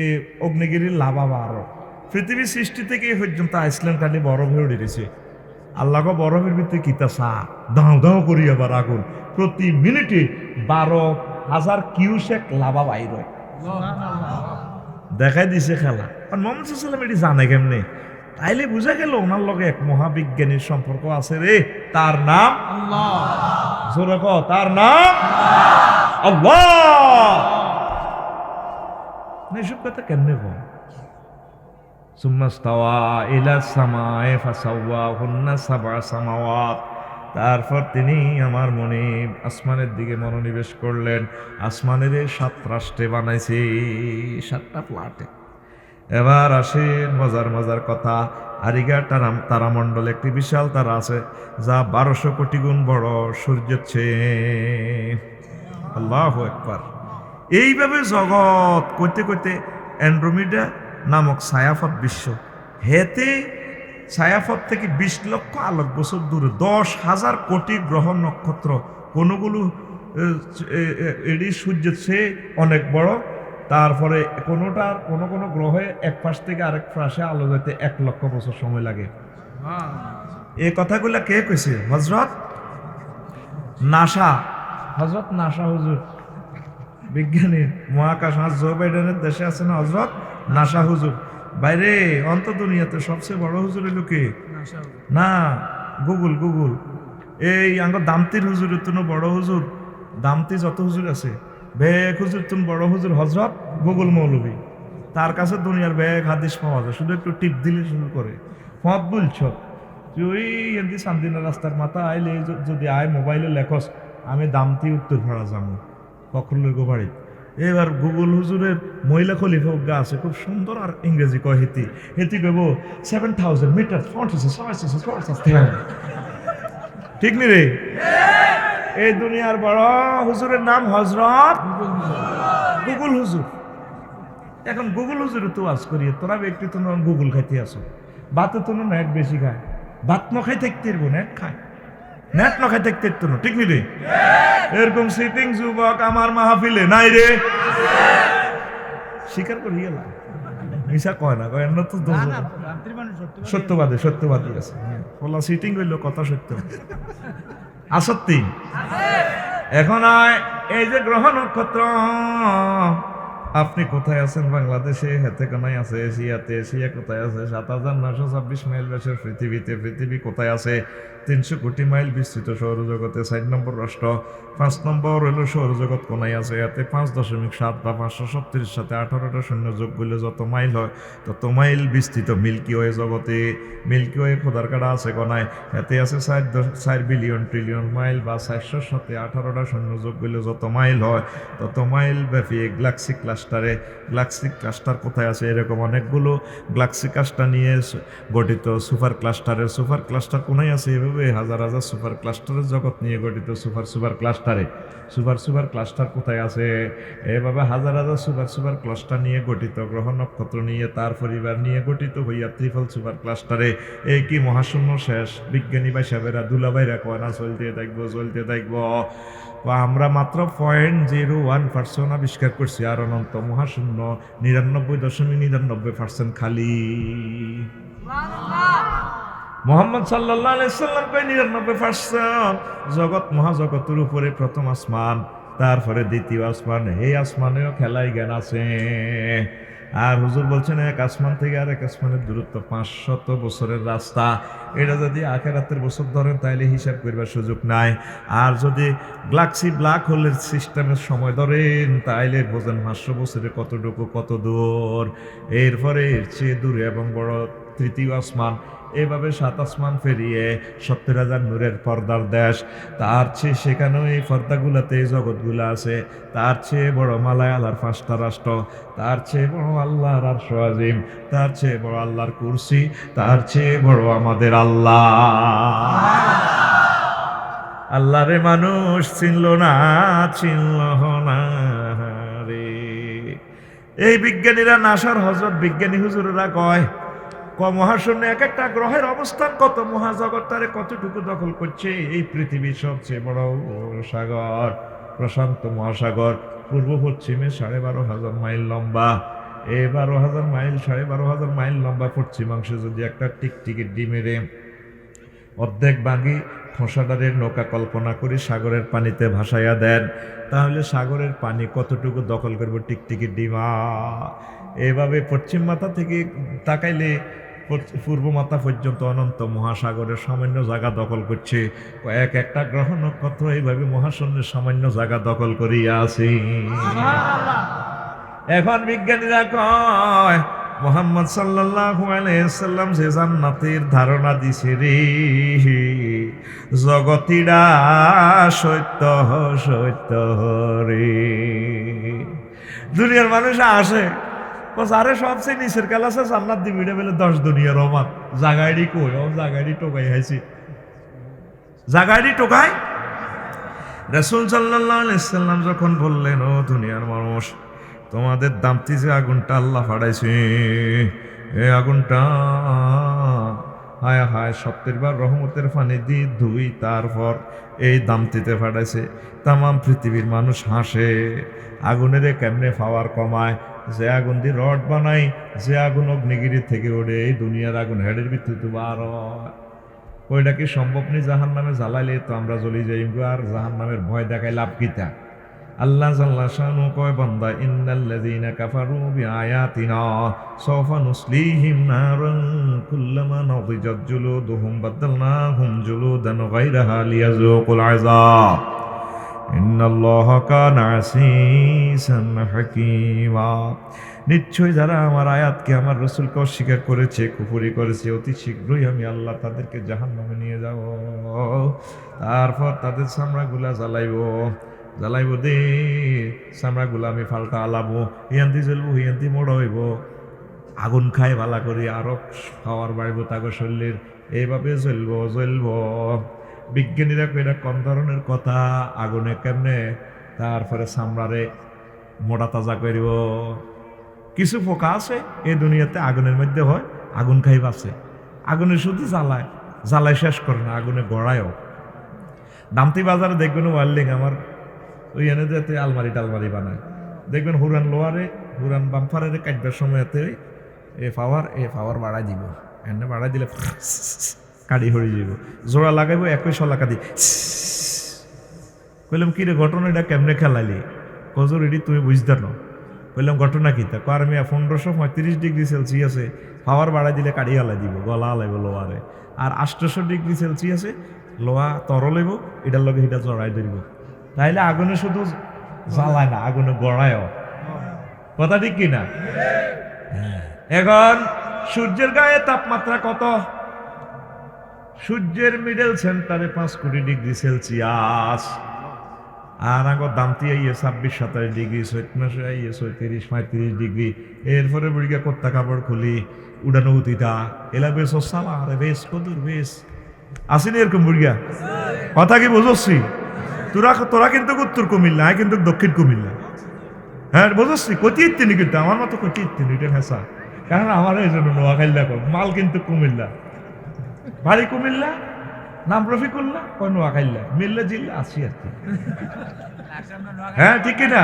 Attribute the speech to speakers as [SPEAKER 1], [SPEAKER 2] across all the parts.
[SPEAKER 1] এই অগ্নিগিরির লাভা বারো পৃথিবী সৃষ্টি থেকে এই পর্যন্ত আইসল্যান্ড খালি বরফ হয়ে উঠেছে। আল্লাহকে বরফের ভিতরে কিতা চা দাও দাও করি আবার আগুন প্রতি মিনিটে 12,000 কিউসেক লাভা বাইর হয়। দেখাই দিছে খেলা। আর মোহাম্মদ সাল্লাম এটি জানে কেমনে? তাইলে বুঝা গেল ওনার লগে এক মহাবিজ্ঞানীর সম্পর্ক আছে রে। তার নাম আল্লাহ। জোরে কও, তার নাম আল্লাহ। এসব কথা কেমনে বল? সুম্মাস্তাওয়া ইলা সামায়ে ফাসাওয়াহুন্না সাবআ সামাওয়াত। তারপর তিনি আমার মনে আসমানের দিকে মনোনিবেশ করলেন। আসমানের 7 রাষ্ট্রে বানাইছে, 7টা ফ্ল্যাটে। এবার আসেন মজার মজার কথা। আরিগা তারামণ্ডল একটি বিশাল তারা আছে যা 1200 কোটি গুণ বড় সূর্যের চেয়ে। আল্লাহু আকবার। এইভাবে জগৎ কইতে কইতে অ্যান্ড্রোমিডা নামক ছায়াপথ বিশ্ব, হেতে ছায়াপথ থেকে 20 লক্ষ আলোক বছর দূরে 10,000 কোটি গ্রহ নক্ষত্র, কোনগুলো এটি সূর্যের চেয়ে অনেক বড়। তারপরে কোনোটার কোনো গ্রহে এক পাশ থেকে আরেক পাশে আলো যেতে 1 লক্ষ বছর সময় লাগে। এই কথাগুলা কে কইছে? হযরত নাসা। হযরত নাসা হুজুর, বিজ্ঞানী মহাকাশ জো বাইডেনের দেশে আছে না হযরত নাসা হুজুর। বাইরে অন্ত দুনিয়াতে সবচেয়ে বড় হুজুর এলো কে? না, গুগল। এই আঙ্গর দামতির হুজুরের তুন বড় হুজুর, দামতি যত হুজুর আছে বেগ হুজুর তুন বড় হুজুর হযরত গুগল মৌলভী। তার কাছে দুনিয়ার বেগ হাদিস পাওয়া যায়, শুধু একটু টিপ দিলে শুরু করে ফত বলছ তুই ওই এমনি সান্দিনা রাস্তার মাথা আইলে যদি আয় মোবাইলে লেখস আমি দামতি উত্তর ভাড়া যাবো কখন লইব বাড়ি। এবার গুগল হুজুরের মহিলা খলিফা আছে, খুব সুন্দর আর ইংরেজি কয় হেতি কইব 7,000 মিটার। ঠিক নি রে? এই দুনিয়ার বড় হুজুরের নাম হযরত গুগল হুজুর। এখন গুগল হুজুর তো আজ করিয়ে তোরা ব্যক্তি তো গুগল খাইতে আসো, বাতে তো নেট বেশি খায়, ভাত ন খাই থাকতে পারবো, নেট খায়, নেট ন খাই থাকতে পারতো না। ঠিক নি রে? এরকম সিটিং যুবক আমার মাহফিলে নাই রে, স্বীকার করি গেলাম। মিশা কয় না, কয় না তো সত্যবাদী আছে। বলা সিটিং হইল কথা সত্য আসত্তি। এখন এই যে গ্রহ নক্ষত্র, আপনি কোথায় আছেন? বাংলাদেশে। হেতে কোনায় আছে এশিয়াতে। এশিয়া কোথায় আছে? 7,926 মাইল ব্যাসের পৃথিবীতে। পৃথিবী কোথায় আছে? 300 কোটি মাইল বিস্তৃত সৌরজগতে। 4 নম্বর রাষ্ট্র। 5 নম্বর হইল সৌরজগৎ কোনায় আছে। এতে 5.7 বা 537 সাথে 18টা শূন্য যোগ করলে যত মাইল হয় তত মাইল বিস্তৃত মিল্কি ওয়ে জগতে। মিল্কি ওয়ে খোদার কাটা আছে কোনায়? এতে আছে 4 বিলিয়ন ট্রিলিয়ন মাইল বা 400 সাথে 18টা শূন্য যোগ করলে যত মাইল হয় তত মাইল ব্যাপী গ্যালাক্সি ক্লাস্টারে। গ্যালাক্সি ক্লাস্টার কোথায় আছে? এরকম অনেকগুলো গ্যালাক্সি ক্লাস্টার নিয়ে গঠিত সুপার ক্লাস্টারে। সুপার ক্লাস্টার কোনায় আছে? এভাবে হাজার হাজার সুপার ক্লাস্টারের জগৎ নিয়ে গঠিত সুপার ক্লাস্টারে। সুপার ক্লাস্টার কোথায় আছে? এভাবে হাজার হাজার সুপার ক্লাস্টার নিয়ে গঠিত গ্রহ নক্ষত্র নিয়ে তার পরিবার নিয়ে গঠিত হইয়া ত্রিফল সুপার ক্লাস্টারে। এই কি মহাশূন্য শেষ? বিজ্ঞানী ভাই সাহেবেরা দুলাভাইরা কয় না চলতে দেখবো। আমরা মাত্র 0.01% আবিষ্কার করছি, আর অনন্ত মহাশূন্য 99.99% খালি। মুহাম্মদ সাল্লাল্লাহু আলাইহি সাল্লাম কয় 99% জগৎ মহাজগতের উপরে প্রথম আসমান, তারপরে দ্বিতীয় আসমান। এই আসমানেও খেলাই জ্ঞান আছে। আর হুজুর বলছেন এক আসমান থেকে আরেক আসমানের দূরত্ব 500 বছরের রাস্তা। এটা যদি আখিরাতের বছর ধরেন তাইলে হিসাব করবার সুযোগ নাই। আর যদি গ্যালাক্সি ব্ল্যাক হোলের সিস্টেমের সময় ধরেন তাইলে বোঝেন 500 বছরে কতটুকু কত দূর। এরপরে এর চেয়ে দূরে এবং বড় তৃতীয় আসমান। এভাবে 7 আসমান পেরিয়ে 70,000 নূরের পর্দার দেশ। তার চেয়ে সেখানেও এই পর্দাগুলাতে এই জগৎগুলো আছে। তার চেয়ে বড় মালায়ালার 5টা রাষ্ট্র। তার চেয়ে বড় আল্লাহর আরশ আজিম। তার চেয়ে বড় আল্লাহর কুরসি। তার চেয়ে বড় আমাদের আল্লাহ। আল্লাহরে মানুষ চিনল না রে। এই বিজ্ঞানীরা নাসার হযরত বিজ্ঞানী হুজুরেরা কয় মহাশূন্য এক একটা গ্রহের অবস্থান কত, মহাজগৎটারে কতটুকু দখল করছে। এই পৃথিবীর সবচেয়ে বড় সাগর প্রশান্ত মহাসাগর, পূর্ব পশ্চিমে 12,500 মাইল লম্বা। এই 12,000 মাইল 12,500 মাইল লম্বা পশ্চিমাংশে যদি একটা টিকটিকি ডিমেরে অর্ধেক ভাঙি খোসাডারের নৌকা কল্পনা করে সাগরের পানিতে ভাসাইয়া দেন, তাহলে সাগরের পানি কতটুকু দখল করবে টিকটিকি ডিমা। এভাবে পশ্চিম মাথা থেকে তাকাইলে পূর্ব মাথা পর্যন্ত অনন্ত মহাসাগরের সামান্য জায়গা দখল করছে। এক একটা গ্রহ নক্ষত্র এইভাবে মহাশূন্যের সামান্য জায়গা দখল করিয়া আছে। এখন বিজ্ঞানীরা কয় মুহাম্মদ সাল্লাল্লাহু আলাইহি সাল্লাম যে জান্নাতের ধারণা দিছে রে, জগতিরা সত্য সত্য রে। দুনিয়ার মানুষ আসে আরে সবচেয়ে নিচের ক্লাসে জান্নাত দিবি বলে 10 দুনিয়ার অমান জাগাইডি কই, ও জাগাইডি টোকাই হাইছি, জাগাইডি টোকাই। রাসূল সাল্লাল্লাহু আলাইহি সাল্লাম যখন বললেন, ও দুনিয়ার মানুষ, তোমাদের দামতি যে আগুনটা আল্লাহ ফাড়াইছে, এই আগুনটা হায় হায় 70 বার রহমতের পানি দিয়ে ধুই তারপর এই দামতিতে ফাড়াইছে। তামাম পৃথিবীর মানুষ হাসে, আগুনের কেমনে পাওয়ার কমায়, যে আগুন দিয়ে রড বানাই, যে আগুন অগ্নিগিরি থেকে ওঠে, এই দুনিয়ার আগুন হেডের ভিত্তিতে বার হয়। ওইটা কি সম্ভব নেই? জাহান নামে জ্বালাইলে তো আমরা জ্বলি যাই, আর জাহান নামের ভয় দেখাই লাভ কিতা? আল্লাহ জাল্লা শানু কয়, বান্দা ইন্নাল্লাযীনা কাফারু বিআয়াতিনা সাওফা নুসলিহিম নারান কুল্লামা নাদিজাত জুলুদুহুম বাদদালনাহুম জুলুদান গায়রাহা লিয়াযুকুল আযাব ইন্নাল্লাহা কানা আসীসান হাকীমা। নিশ্চয় যারা আমার আয়াতকে, আমার রাসূলকে অস্বীকার করেছে, কুফরি করেছে, অতি শীঘ্রই আমি আল্লাহ তাদেরকে জাহান্নামে নিয়ে যাব। তারপর তাদের চামড়াগুলা জ্বালাইব দে, চামড়াগুলা আমি ফাল্টা আলাবো, হিয়ান্তি জ্বলবো, হিয়ান্তি মোড় হইব, আগুন খাই ভালা করি, আরো খাওয়ার বাড়িব তাকে শরীরের, এইভাবে জ্বলব। বিজ্ঞানীরা কইরা কোন ধরনের কথা, আগুনে কেমনে তারপরে চামড়ারে মোড়া তাজা করিব। কিছু পোকা আছে এই দুনিয়াতে আগুনের মধ্যে হয়, আগুন খাই বাঁচে, আগুনে শুধু জ্বালায় শেষ করে না, আগুনে গড়ায়ও। দামতি বাজারে দেখবেন ওয়ার্লিং আমার ওই এনে যেতে আলমারি টালমারি বানায়, দেখবেন হুরান লোয়ারে, হুরান বাম্পারে কাটবার সময়তে এ পাওয়ার বাড়াই দিব, এনে বাড়াই দিলে কাড়ি হয়ে যাব, জোড়া লাগাইব 21 লাখা দি। কইলাম কি রে ঘটনা, এটা কেমনে খেলাইলি? কজর এটি তুমি বুঝতে না। কইলাম ঘটনা কি? তা কার মিয়া 1535 ডিগ্রি সেলসিয়াসে পাওয়ার বাড়াই দিলে কাড়ি হালাই দিব, গলা হালাইব লোয়ারে। আর 800 ডিগ্রি সেলসিয়াসে লোহা তরলাইব, এটার লগে এটা জড়াই ধরিব। তাইলে আগুনে শুধু জ্বালায় না, আগুনে গড়ায়ও। কথা ঠিক কিনা? এখন সূর্যের গায়ে তাপমাত্রা কত? সূর্যের মিডল সেন্টারে 5 কোটি ডিগ্রি সেলসিয়াস, আর আগর দামতি আইয়ে 26-27 ডিগ্রি, চৈত মাসে আইয়ে 34-35 ডিগ্রি। এরপরে বুড়িকা কত্তা কাপড় খুলি উড়ানো উতিটা এলা বেশ সালা, আরে বেশ কদুর বেশ আসেনি এরকম বুড়িয়া। কথা কি বুঝছি? তোরা কিন্তু উত্তর কুমিল্লা, কিন্তু দক্ষিণ কুমিল্লা। হ্যাঁ বুঝছি, কতি ইত্তিনি, কিন্তু আমার মতো কতি ইত্তিনি, এটা হেসা। কারণ আমার এই জন্য নোয়াখাইল্লা মাল কিন্তু কুমিল্লা, বাড়ি কুমিল্লা, নাম রফিকুল্লাহ, নোয়াখাইল্লা, মিল্লা জিল্লা আসি আর কি। হ্যাঁ ঠিক কিনা?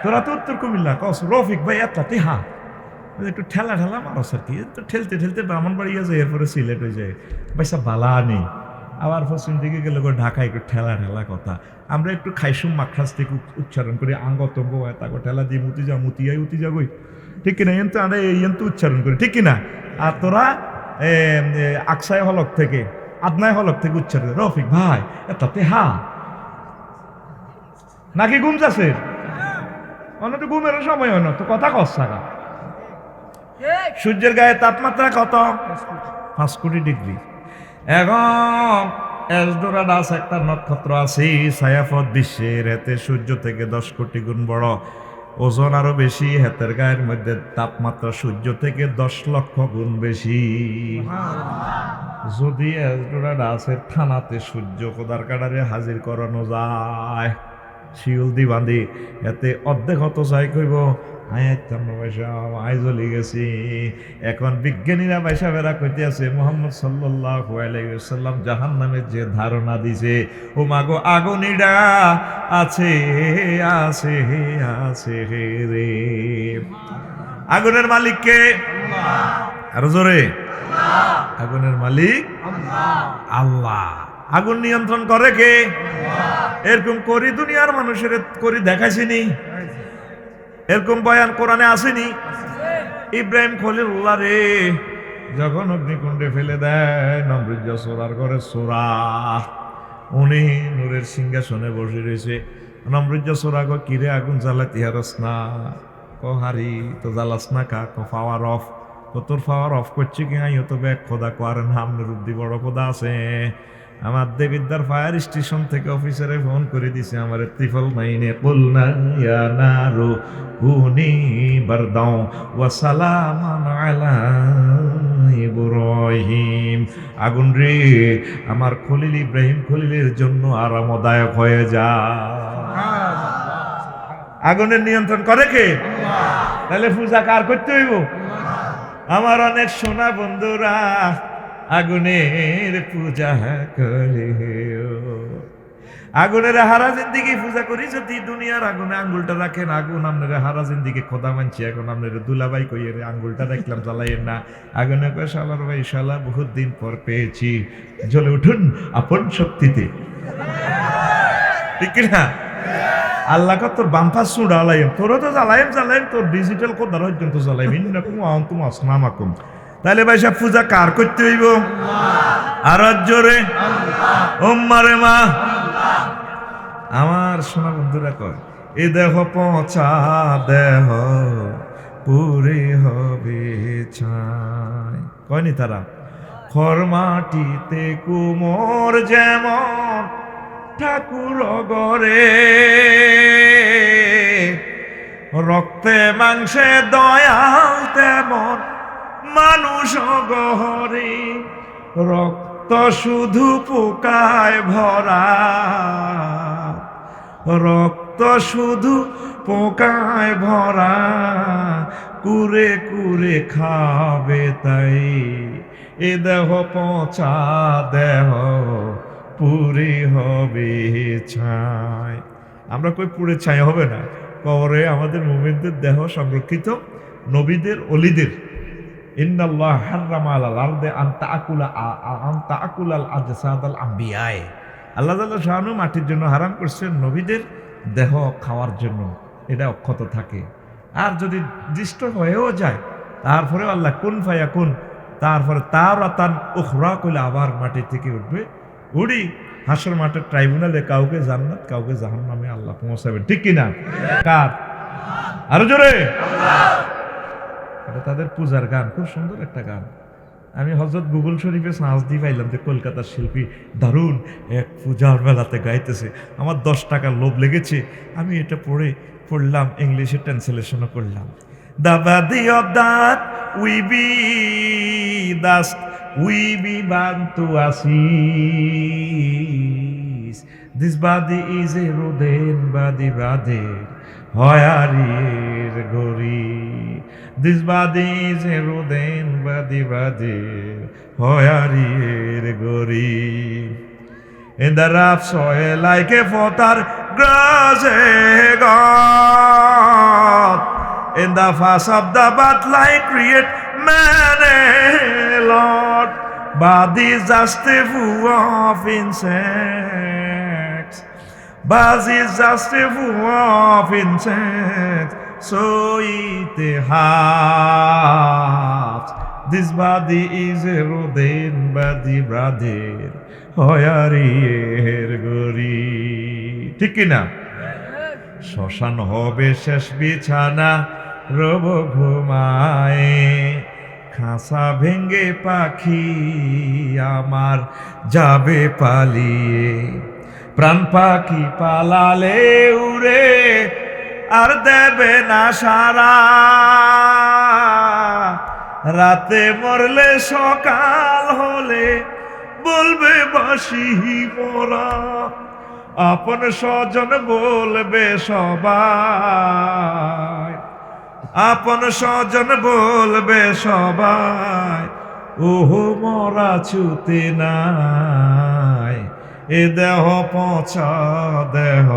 [SPEAKER 1] তোরা তো উত্তর কুমিল্লা, কস রফিক ভাই এত হা একটু ঠেলা মারস আর কি, তো ঠেলতে ব্রাহ্মণবাড়ি যায়, এরপরে সিলেট হয়ে যায়, পয়সা বালা নেই। আবার পশ্চিম দিকে গেলে ঢাকা একটু ঠেলা কথা। আমরা একটু খাইসুম মাখাস থেকে উচ্চারণ করি, আঙ্গতঙ্গ হয় তাকে ঠেলা দিয়ে মুতি যা গই, ঠিক কিনা? এনতো আমরা এনতো উচ্চারণ করি, ঠিক কিনা? আর তোরা আকসায় হলক থেকে, আদনায় হলক থেকে উচ্চারণ করে রফিক ভাই এটাতে হা নাকি ঘুম যাচ্ছে? অন্য তো ঘুমের সময় হয় না, তো কথা কস থাকা। সূর্যের গায়ে তাপমাত্রা কত? 5 কোটি ডিগ্রি। এখন এলডোরাডাস একটা নক্ষত্র আছে, ছায়াপথ বিশ্বের, এতে সূর্য থেকে 10 কোটি গুণ বড়, ওজন আরো বেশি, হাতের গায়ের মধ্যে তাপমাত্রা সূর্য থেকে 10 লক্ষ গুণ বেশি। যদি এলডোরাডাসের থানাতে সূর্য খোদার কাটারে হাজির করানো যায়, শিউল দি বাঁধি, এতে অর্ধেক হত চাই কইব জ্বলি গেছি। এখন বিজ্ঞানীরা বাইসা বেড়া কইতে আছে মুহাম্মদ সাল্লাল্লাহু আলাইহি ওয়াসাল্লাম জাহান্নামের যে ধারণা দিছে, ও মাগো আগুনিডা আছে রে। আগুনের মালিক কে? আরো জোরে। আগুনের মালিক আল্লাহ। আগুন নিয়ন্ত্রণ করে কে? এরকম করি দুনিয়ার মানুষের করি দেখাইছিনি? এরকম বয়ান কোরআনে আসেনি? ইব্রাহিম খলিলুল্লাহ রে যখন অগ্নিকুণ্ডে ফেলে দেয় নমরুদ সোরার ঘরে সোরা, উনি নূরের সিংহাসনে বসে রয়েছে। নমরুদ সোরা গো কিরে আগুন জ্বালাতে হারস না? হারি তো জ্বালাস না কা? Power of. তোর পাওয়ার অফ করছে কি? আইও তো ব্যাগ খোদা করেন হামনের উদ্দি বড় খোদা আছে। আমার দেবিদ্দার ফায়ার স্টেশন থেকে অফিসারে ফোন করে দিছে আমার ত্রিফল মাইনে কুলনা ইয়া নারু কুনি বারদাও ওয়া সালামান আলা ইব্রাহিম। আগুন রে আমার খলিল ইব্রাহিম খলিলের জন্য আরামদায়ক হয়ে যা। আগুনের নিয়ন্ত্রণ করে কে? তাহলে পূজা কার করতে হইব? আমার অনেক সোনা বন্ধুরা আগুনের পূজা করে। আগুনের হারা জিন্দিগি পূজা করি যদি দুনিয়ার আগুনে আঙ্গুলটা রাখেন আগুন আপনারা হারা জিন্দিগি খোদা মানছি। এখন আপনারা দুলাভাই কইয়ে আঙ্গুলটা দেখলাম জ্বালাইয়েন না। আগুনে কয় শালার ভাই শালা বহুত দিন পর পেয়েছি, জ্বলে উঠুন আপন শক্তিতে। ঠিক না? আল্লাহ কা তোর বাম্পাস সুড়া আলাইম, তোরও তো জ্বালাইম তোর ডিজিটাল কোদার পর্যন্ত জ্বালাইম ইন্নাকুম ওয়া আনতুম আসনামাকুম। তাহলে ভাই সব পূজা কার করতে হইব? আর জোরে ওম্মারে মা। আমার সোনা বন্ধুরা কয় এ দেহ পচা দেহ পুরে হবে ছাই। কয়নি তারা? খর মাটিতে কুমোর যেমন ঠাকুর গরে, রক্তে মাংসে দয়াল তেমন মানুষ গহরে। রক্ত শুধু পোকায় ভরা, রক্ত শুধু পোকায় ভরা, কুরে কুরে খাবে তাই এ দেহ পচা দেহ পুরে হবে ছাই। আমরা কই পুরে ছাই হবে না? কবরে আমাদের মুমিনদের দেহ সংরক্ষিত, নবীদের অলিদের। ইন্নাল্লাহ হাররামা আলাল আরদি আন তাআকুলাল আজসাদাল আম্বিয়ায়ে। আল্লাহ তাআলা শানু মাটির জন্য হারাম করছেন নবীদের দেহ খাওয়ার জন্য, এটা অক্ষত থাকে। আর যদি দৃষ্ট হয়েও যায় তারপরেও আল্লাহ কুন ফায়াকুন, তারপরে তারাতান উখরা কইলে আবার মাটি থেকে উঠবে। উড়ি হাসর মাঠের ট্রাইব্যুনালে কাউকে জান্নাত কাউকে জাহান্নামে আল্লাহ পৌঁছাবেন। ঠিক কিনা? কার? আরো জোরে। এটা তাদের পূজার গান, খুব সুন্দর একটা গান। আমি হযরত গুগল শরীফে সার্চ দিয়ে পাইলাম যে কলকাতার শিল্পী দারুণ এক পূজার বেলাতে গাইতেছে। আমার 10 টাকার লোভ লেগেছে, আমি এটা পড়লাম, ইংলিশে ট্রান্সলেশনও করলাম। The body of that we be dust, we be bound to ashes. This body is a rodent body, brother, hoyarir gori. This body is a rodent body, brother, hoyarir gori. In the rough soil like a fodder grows a God. In the face of the bat like create man a Lord. Body is just a full of insects. Body is just a full of insects. So it has. This body is a rodent body, brother. হয়ারিয়ের গরি। ঠিক কিনা? শ্মশান হবে শেষ বিছানা, রব ঘুমায়, খাঁচা ভেঙ্গে পাখি আমার যাবে পালিয়ে। প্রাণ পাখি পালালে উড়ে আর দেবে না সারা, রাতে মরলে সকাল হলে বলবে বাসি মোরা। আপন স্বজন বলবে সবাই, আপন স্বজন বলবে সবাই, ওহো মরা ছুতে নাই। এ দেহ পচা দেহ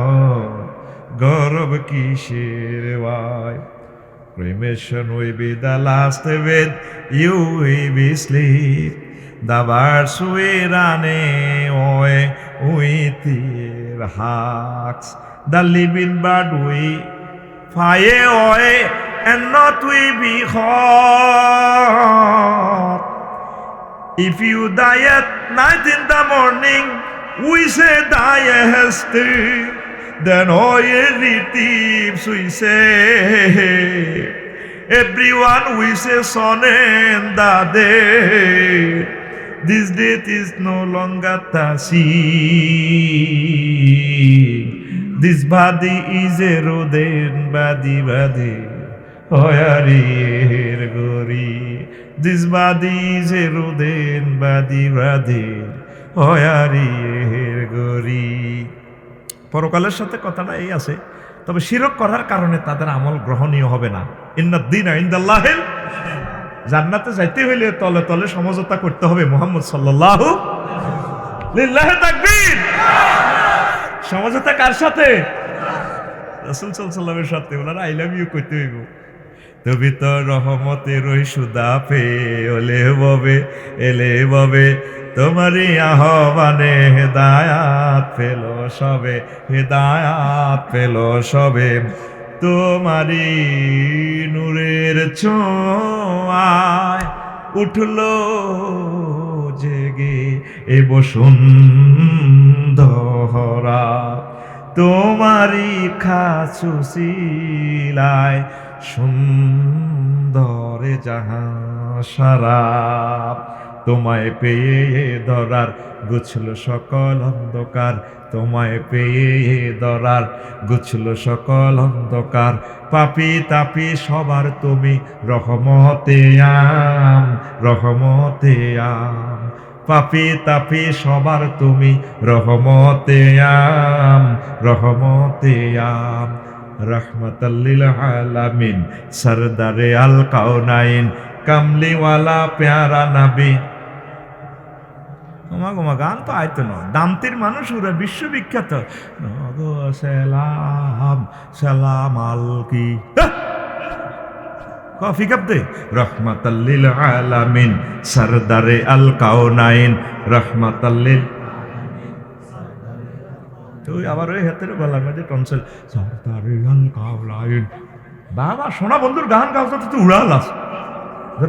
[SPEAKER 1] গর্ব কিসের ভাই। Cremation will be the last with you will be sleep. The birds will run away with their hearts. The living bird will fly away and not will be hot. If you die at night in the morning, we say die hasty. Then all relatives we say, everyone we say son and the day. This death is no longer the same. This body is eroded, body. Hoyarir gori. This body is eroded, body. Hoyarir gori. পরকালের সাথে কথাটা এই আছে, তবে শিরক করার কারণে তাদের আমল গ্রহণীয় হবে না। ইন্নাদ-দীনা ইনদাল্লাহিল জান্নাতে যাইতে হইলে তলে তলে সমঝোতা করতে হবে মুহাম্মদ সাল্লাল্লাহু লিল্লাহি তাকবীর। সমঝোতা কার সাথে? রাসূল সাল্লাল্লাহু আলাইহি ওয়াসাল্লামের সাথে। ওনারা আই লাভ ইউ কইতে হইব। তবে তো রহমতের ওই সুদা পে এলে ববে তোমারই আহ্বানে হেদায়াত পেল সবে তোমারই নূরের ছোঁয়ায় উঠলো জেগে এ বসুন্ধরা তোমারই খাসুশিলায় সুন্দরে জাহাঁ সারা তোমায় পেয়ে ধরার গুছল সকল অন্ধকার তোমায় পেয়ে ধরার গুছল সকল অন্ধকার পাপী তাপী সবার তুমি রহমতে আম পাপী তাপী সবার তুমি রহমতে আম রহমাতাল লিল আলামিন সরদারে আল কাউনাইন কামলিওয়ালা প্যারা নবী। ওমা গান তো আইতো না, দামতির মানুষ ওরা বিশ্ববিখ্যাত। নগো সালাম আলকি কফি কাপ দে রহমাতাল লিল আলামিন সরদারে আল কাউনাইন রহমাতাল লিল। তুই আবার ওই হাতের গলার মধ্যে টনসিল সরদারে আল কাউনাইন। বাবা সোনা বন্ধুর গান গাও তো তুই উড়ালাস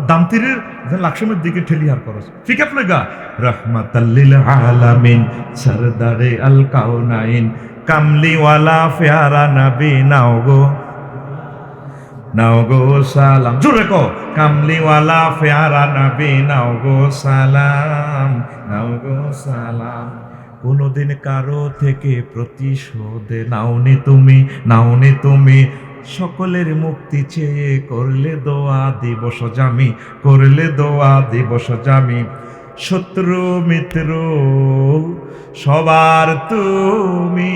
[SPEAKER 1] দামতিরের লাকসামের দিকে ঠেলিহার করস ফিকাপ লগা রহমাতাল লিল আলামিন সরদারে আল কাউনাইন কামলিওয়ালা প্যারা নবী নাও গো সালাম। জোরে কো কামলিওয়ালা প্যারা নবী নাও গো সালাম। কোনদিন কারো থেকে প্রতিশোধ নাওনি তুমি সকলের মুক্তি চেয়ে করলে দোয়া দিবস জামি শত্রু মিত্র সবার তুমি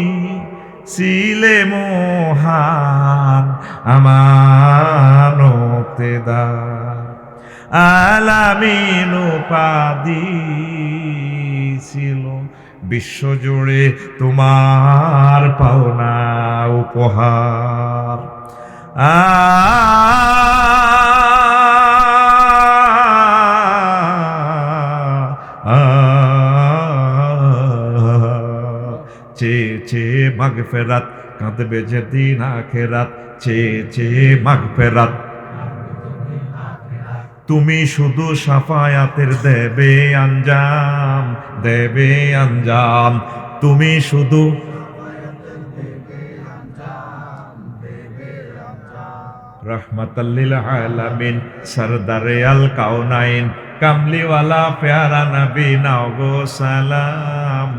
[SPEAKER 1] ছিলে মহান আমানতেদার আলামিন উপাধি ছিল বিশ্বজুড়ে তোমার পাওনা উপহার। চেয়ে মাগফিরাত কাঁদবে যেদিন আখিরাত চেয়ে মাগফিরাত তুমি শুধু সাফায়াতের দেবে আঞ্জাম তুমি শুধু রহমাতাল লিল আলামিন সরদারে আল কাউনাইন কামলিওয়ালা প্যারা নবী নাও গো সালাম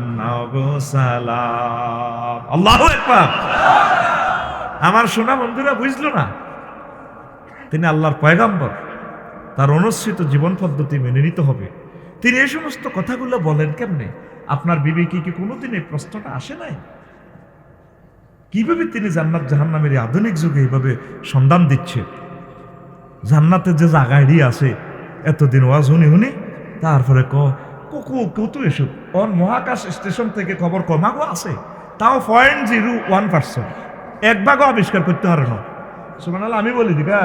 [SPEAKER 1] আল্লাহু আকবার। আমার সোনা বন্ধুরা বুঝলো না তিনি আল্লাহর পয়গাম্বর, তার অনুসৃত জীবন পদ্ধতি মেনে নিতে হবে। তিনি এই সমস্ত কথাগুলো বলেন কেমনে? আপনার বিবেকে কি কোনোদিন এই প্রশ্নটা আসে নাই? কিভাবে তিনি জান্নাত জাহান্নামের আধুনিক যুগে এইভাবে সন্ধান দিচ্ছে? জান্নাতে যে জায়গায় আছে এতদিন ওয়াজ হুনি তারপরে কত এসব মহাকাশ স্টেশন থেকে খবর কমাগো আছে, তাও 0.01%, 1 ভাগও আবিষ্কার করতে পারে না। সুবহানাল্লাহ আমি বলি দিকা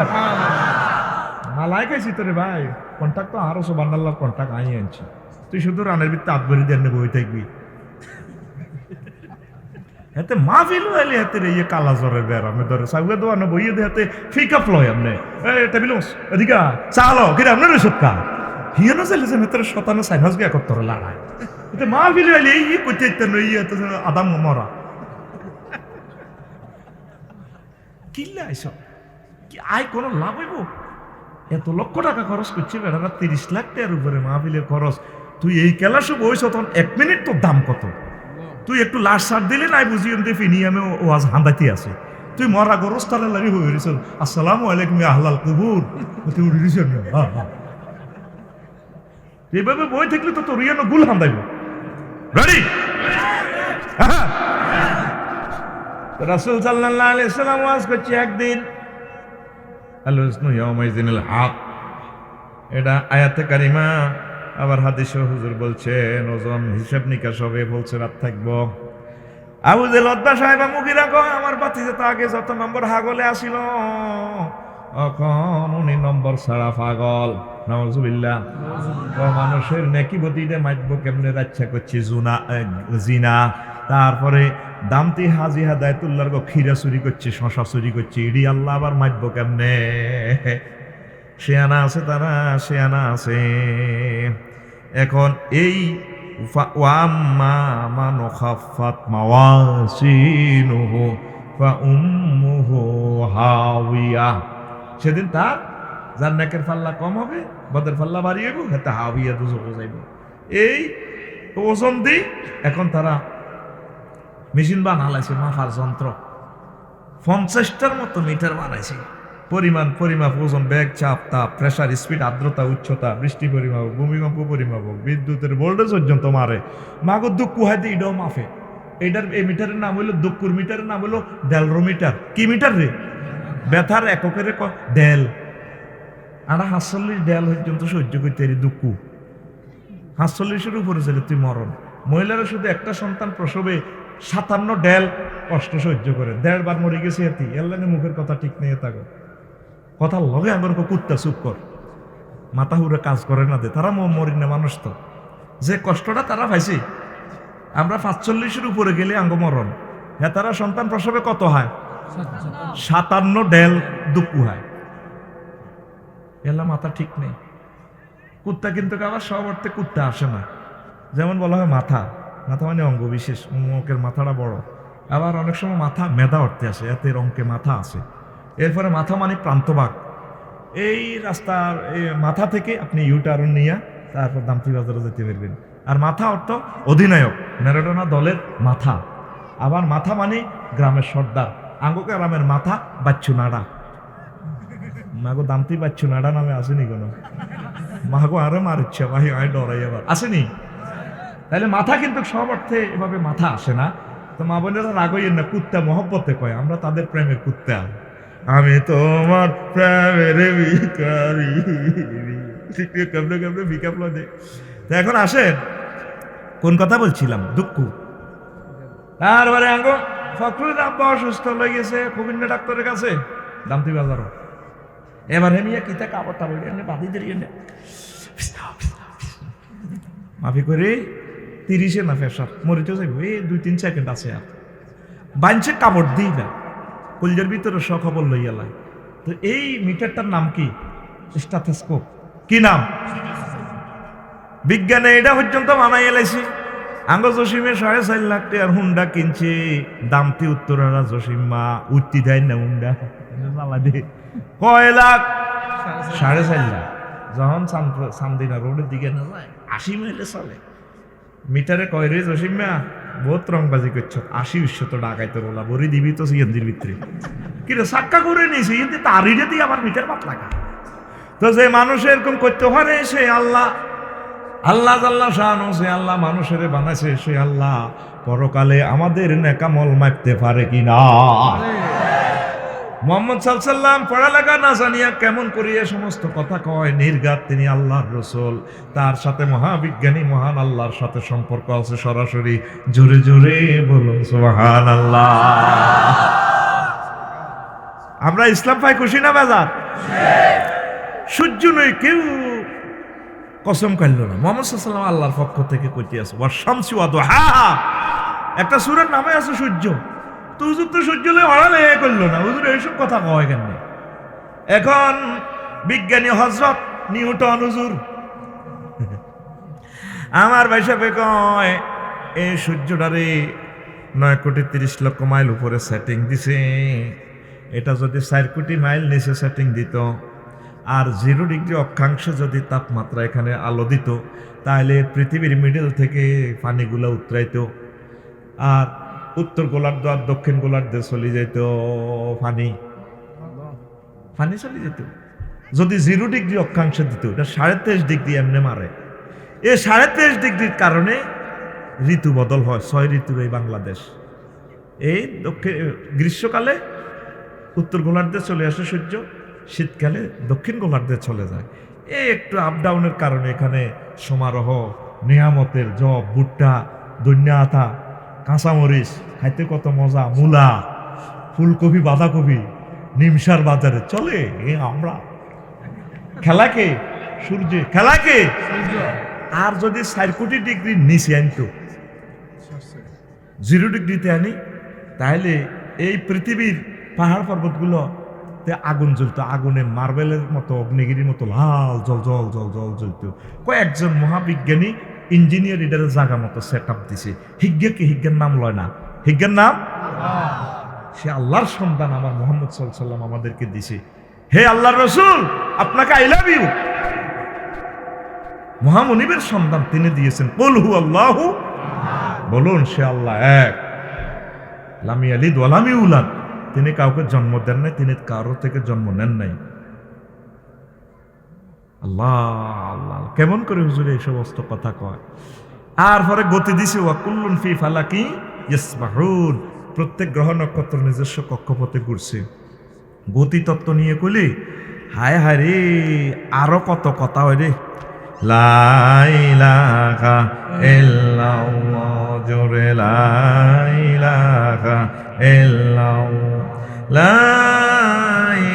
[SPEAKER 1] মালাই খাইছি তোরে ভাই কন্টাক্ট তো আরো সুবহানাল্লাহ কন্টাক্ট আই আনছি তুই শুধু রানের ভিতরে হাত ভরি দিয়ে বই থাকবি হাতে মাহফিল হইলে হাতে রে ইয়ে কালা জ্বরের বেড়ামে ধরে সাউগে দোয়ানো বইয়ে দে হাতে ফিকাপ লয় আমনে টেবিলস এদিকা চালো কিরে আপনার ওষুধ কা হিয়ানো চাইলে তোর শতানো সাইনাস গিয়া করতে লড়াই এতে মাহফিল হইলে এই করতে ইয়ে আদাম মরা কিল্লা এসব কি আয় কোনো লাভ হইব এত লক্ষ টাকা খরচ করছে বেড়ারা 30 লাখ টাকার উপরে মাহফিলের খরচ তুই এই কেলাসে বইস তখন 1 মিনিট তোর দাম কত তুই একটু লাশ সার দিলে নাই বুঝি এমনি ফিনিয়ামে ওয়াজ হান্দাতি আছে তুই মরা গরস তালে লাগি হয়ে গেছ আসসালামু আলাইকুম ইয়া আহলাল কুবুর তুই উড়ে দিছ এইভাবে বই থাকলে তো তোর ইয়ানো গুল হান্দাইব রেডি রাসূল সাল্লাল্লাহু আলাইহি ওয়াসাল্লাম ওয়াজ করছে একদিন আল-হুসনু ইয়াউমাইযিনিল হক এটা আয়াতে কারিমা আবার হাদিসে হুজুর বলছেন ওজন হিসাব নিকাশ হবে বলছে রাত থাকবো আবু জেল উতবা সাহেব মুগিরা কয় আমার বাতিজা তো আগে যত নম্বর হাগলে আসিল এখন উনি নম্বর ছাড়া পাগল নাউজুবিল্লাহ মানুষের নেকি বদিতে মাইবো কেমনে রাচ্ছা করছে জিনা তারপরে দামতি হাজি হাদায়তুল্লাহর গো খিরা চুরি করছে শশা চুরি করছে ইডি আল্লাহ আবার মাইবো কেমনে শেয়ানা আছে তারা শেয়ানা আছে এখন এই ওয়াম্মা মান খাফাত মাওয়াজিনুহু ফাউম্মুহু হাওিয়া সেদিন তার যার নেকের পাল্লা কম হবে বদের পাল্লা বাড়ি হইব হেতে হাওিয়া দুজকে যাইব এই ওজন দি এখন তারা মেশিন বানালাইছে মাফার যন্ত্র 50টার মতো মিটার বানাইছে পরিমাপ ওজন বেগ চাপ তাপ প্রেসার স্পিড আর্দ্রতা উচ্চতা বৃষ্টি পরিমাপ ভূমিকম্প পরিমাপ বিদ্যুতের ভোল্টেজ পর্যন্ত মারে মাগো দুঃখু হাইতে এটাও মাফে এটার এই মিটারের নাম হইলো দুঃখুর মিটারের নাম হইলো ডেলরোমিটার কি মিটার রে ব্যথার এককের ডেল আর 47 ডেল পর্যন্ত সহ্য করতে এর দুঃখু 47-এর উপরে ছিল তুই মরণ মহিলারা শুধু একটা সন্তান প্রসবে 57 ডেল কষ্ট সহ্য করে 1.5 বার মরে গেছে এতি এল্লানে মুখের কথা ঠিক নেই থাকো কথা লগে আমার কুত্তা চুপ কর মাথা হুড়ে কাজ করে না দে তারা মরি না মানুষ তো যে কষ্টটা তারা পাইছে আমরা 45-এর উপরে গেলে আঙ্গ মরণ হ্যাঁ তারা সন্তান প্রসবে কত হয় 57 ডেল দুঃখ হয় এলা মাথা ঠিক নেই কুত্তা কিন্তু আবার সব অর্থে কুত্তা আসে না যেমন বলা হয় মাথা মানে অঙ্গ বিশেষ অঙ্কের মাথাটা বড় আবার অনেক সময় মাথা মেধা অর্থে আসে এতে অঙ্কে মাথা আছে এরপরে মাথা মানে প্রান্তভাগ এই রাস্তার মাথা থেকে আপনি ইউটার্ন নিয়ে তারপর দামতি বাজারে যেতে পারবেন আর মাথা অর্থ অধিনায়ক ম্যারাডোনা দলের মাথা আবার মাথা মানে গ্রামের সর্দার আঙ্গকে গ্রামের মাথা বাচ্চু নাড়া মাগো দামতি বাচ্চু নাড়া নামে আসেনি কোনো মাগো আরো মারছে ভাই আয় ডরাই আবার আসেনি তাহলে মাথা কিন্তু সব অর্থে এভাবে মাথা আসে না তো মা বোনেরা রাগইয়েন না কুত্তা মহব্বতে কয় আমরা তাদের প্রেমের কুত্তা আমি তোমার প্রেমের ভিখারি কেমনে ভিকাপ দে তো এখন আসেন কোন কথা বলছিলাম দুঃখ তারপরে আঙ্গ ফখরুল আব্বা অসুস্থ হয়ে গেছে কুমিল্লা ডাক্তারের কাছে দামতি বাজারও এবার হেমিয়া কিতা কাপড় টাপড় এনে বাঁধি দিয়ে মাফি করে 30-এ না ফেসার মরিতে যাইব এই 2-3 সেকেন্ড আছে আর বাঞ্চে কাপড় দিই না কলজের ভিতরে সখবর লইয়া লাই তো এই মিটারটার নাম কি স্টেথোস্কোপ কি নাম বিজ্ঞানে এটা পর্যন্ত বানাই এলাইছি আঙ্গ জসিমে 4.5 লাখ টাকার হুন্ডা কিনছে দামতি উত্তরারা জসিমা উত্তি দেয় না হুন্ডা কয় লাখ 4.5 লাখ যখন সামদিনা রোডের দিকে না যায় 80 মাইলে চলে মিটারে কয় রে জসিমা বহুত রংবাজি করছো 80 তো ডাকাইতে বলা বড়ি দিবি তো সিএনজির ভিতরে কিরে সাক্কা করে নিয়েছে কিন্তু তারিরে দিয়ে আবার মিটার পাত লাগা তো যে মানুষ এরকম করতে পারে সে আল্লাহ জাল্লা শান সে আল্লাহ মানুষের বানাইছে সে আল্লাহ পরকালে আমাদের নেকামল মাপতে পারে কিনা মুহাম্মদ সাল্লাল্লাহু পড়ালেখা না জানিয়া কেমন করিয়া সমস্ত কথা কয় নির্ঘাত তিনি আল্লাহর রাসূল তার সাথে মহাবিজ্ঞানী মহান আল্লাহর সাথে সম্পর্ক আছে সরাসরি জোরে জোরে বলুন সুবহানাল্লাহ আমরা ইসলাম পাই খুশি না বেজার? সূর্য নয় কেউ কসম কাটল না। মুহাম্মদ সাল্লাল্লাহু আলাইহি ওয়াসাল্লাম আল্লাহর পক্ষ থেকে কইতে আছে ওয়াশ-শামসি ওয়া দুহাহা, একটা সূরার নামে আছে সূর্য। তো হুজুর তো সূর্য লয়ে হড়ালে করলো না, হুজুর এইসব কথা কয় কেন? এখন বিজ্ঞানী হযরত নিউটন হুজুর আমার ভাই সাহেব কয় এই সূর্যটারে 9,30,00,000 মাইল উপরে সেটিং দিছে, এটা যদি 4 কোটি মাইল নিচে সেটিং দিত আর 0 ডিগ্রি অক্ষাংশে যদি তাপমাত্রা এখানে আলো দিত, তাহলে পৃথিবীর মিডল থেকে পানিগুলো উতরাইত আর উত্তর গোলার্ধ আর দক্ষিণ গোলার্ধে চলে যেত পানি চলে যেত। যদি 0 ডিগ্রি অক্ষাংশে দিত, এটা 23.5 ডিগ্রি এমনি মারে। এই 23.5 ডিগ্রির কারণে ঋতু বদল হয়, 6 ঋতুর এই বাংলাদেশ। এই গ্রীষ্মকালে উত্তর গোলার্ধে চলে আসে সূর্য, শীতকালে দক্ষিণ গোলার্ধে চলে যায়। এই একটু আপ ডাউনের কারণে এখানে সমারোহ, নিয়ামতের জব, ভুট্টা, দৈন্য আতা, কাঁচামরিচ খাইতে কত মজা, মূলা, ফুলকপি, বাঁধাকপি নিমসার বাজারে চলে। আমরা খেলাকে সূর্যে, খেলাকে আর যদি 4 কোটি ডিগ্রি নিচে আনতো, 0 ডিগ্রিতে আনি, তাহলে এই পৃথিবীর পাহাড় পর্বতগুলো আগুন জ্বলতো, আগুনে মার্বেলের মতো, অগ্নিগিরির মতো লাল জল জল জল জল জ্বলতো। কয়েকজন মহাবিজ্ঞানী ইঞ্জিনিয়ার এটার জায়গা মতো সেট আপ দিছে। হিজ্ঞের নাম লয় না, হিজ্ঞের নাম সে আল্লাহর সন্তান আমার মুহাম্মদ সাল্লাল্লাহু আলাইহি ওয়াসাল্লাম আমাদেরকে দিছে। হে আল্লাহর রাসূল, আপনাকে আই লাভ ইউ। মহামনিবের সন্তান তিনি দিয়েছেন, কুল হু আল্লাহু, বলুন সে আল্লাহ এক, লাম ইয়ালিদ ওয়া লাম ইউলাদ, তিনি কাউকে জন্ম দেন নাই, তিনি কারো থেকে জন্ম নেন নাই। আল্লাহ আল্লাহ, কেমন করে হুজুর এই সমস্ত কথা কয়? আর পরে গতি দিছে ওয়া কুল্লুন ফি ফালাকি ইয়াসবাহুন, প্রত্যেক গ্রহ নক্ষত্র নিজস্ব কক্ষপথে ঘুরছে। গতি তত্ত্ব নিয়ে কইলে হায় হায় রে, আরো কত কথা হয় রে। লা ইলাহা ইল্লাল্লাহ, জোরে লা ইলাহা ইল্লাল্লাহ, লা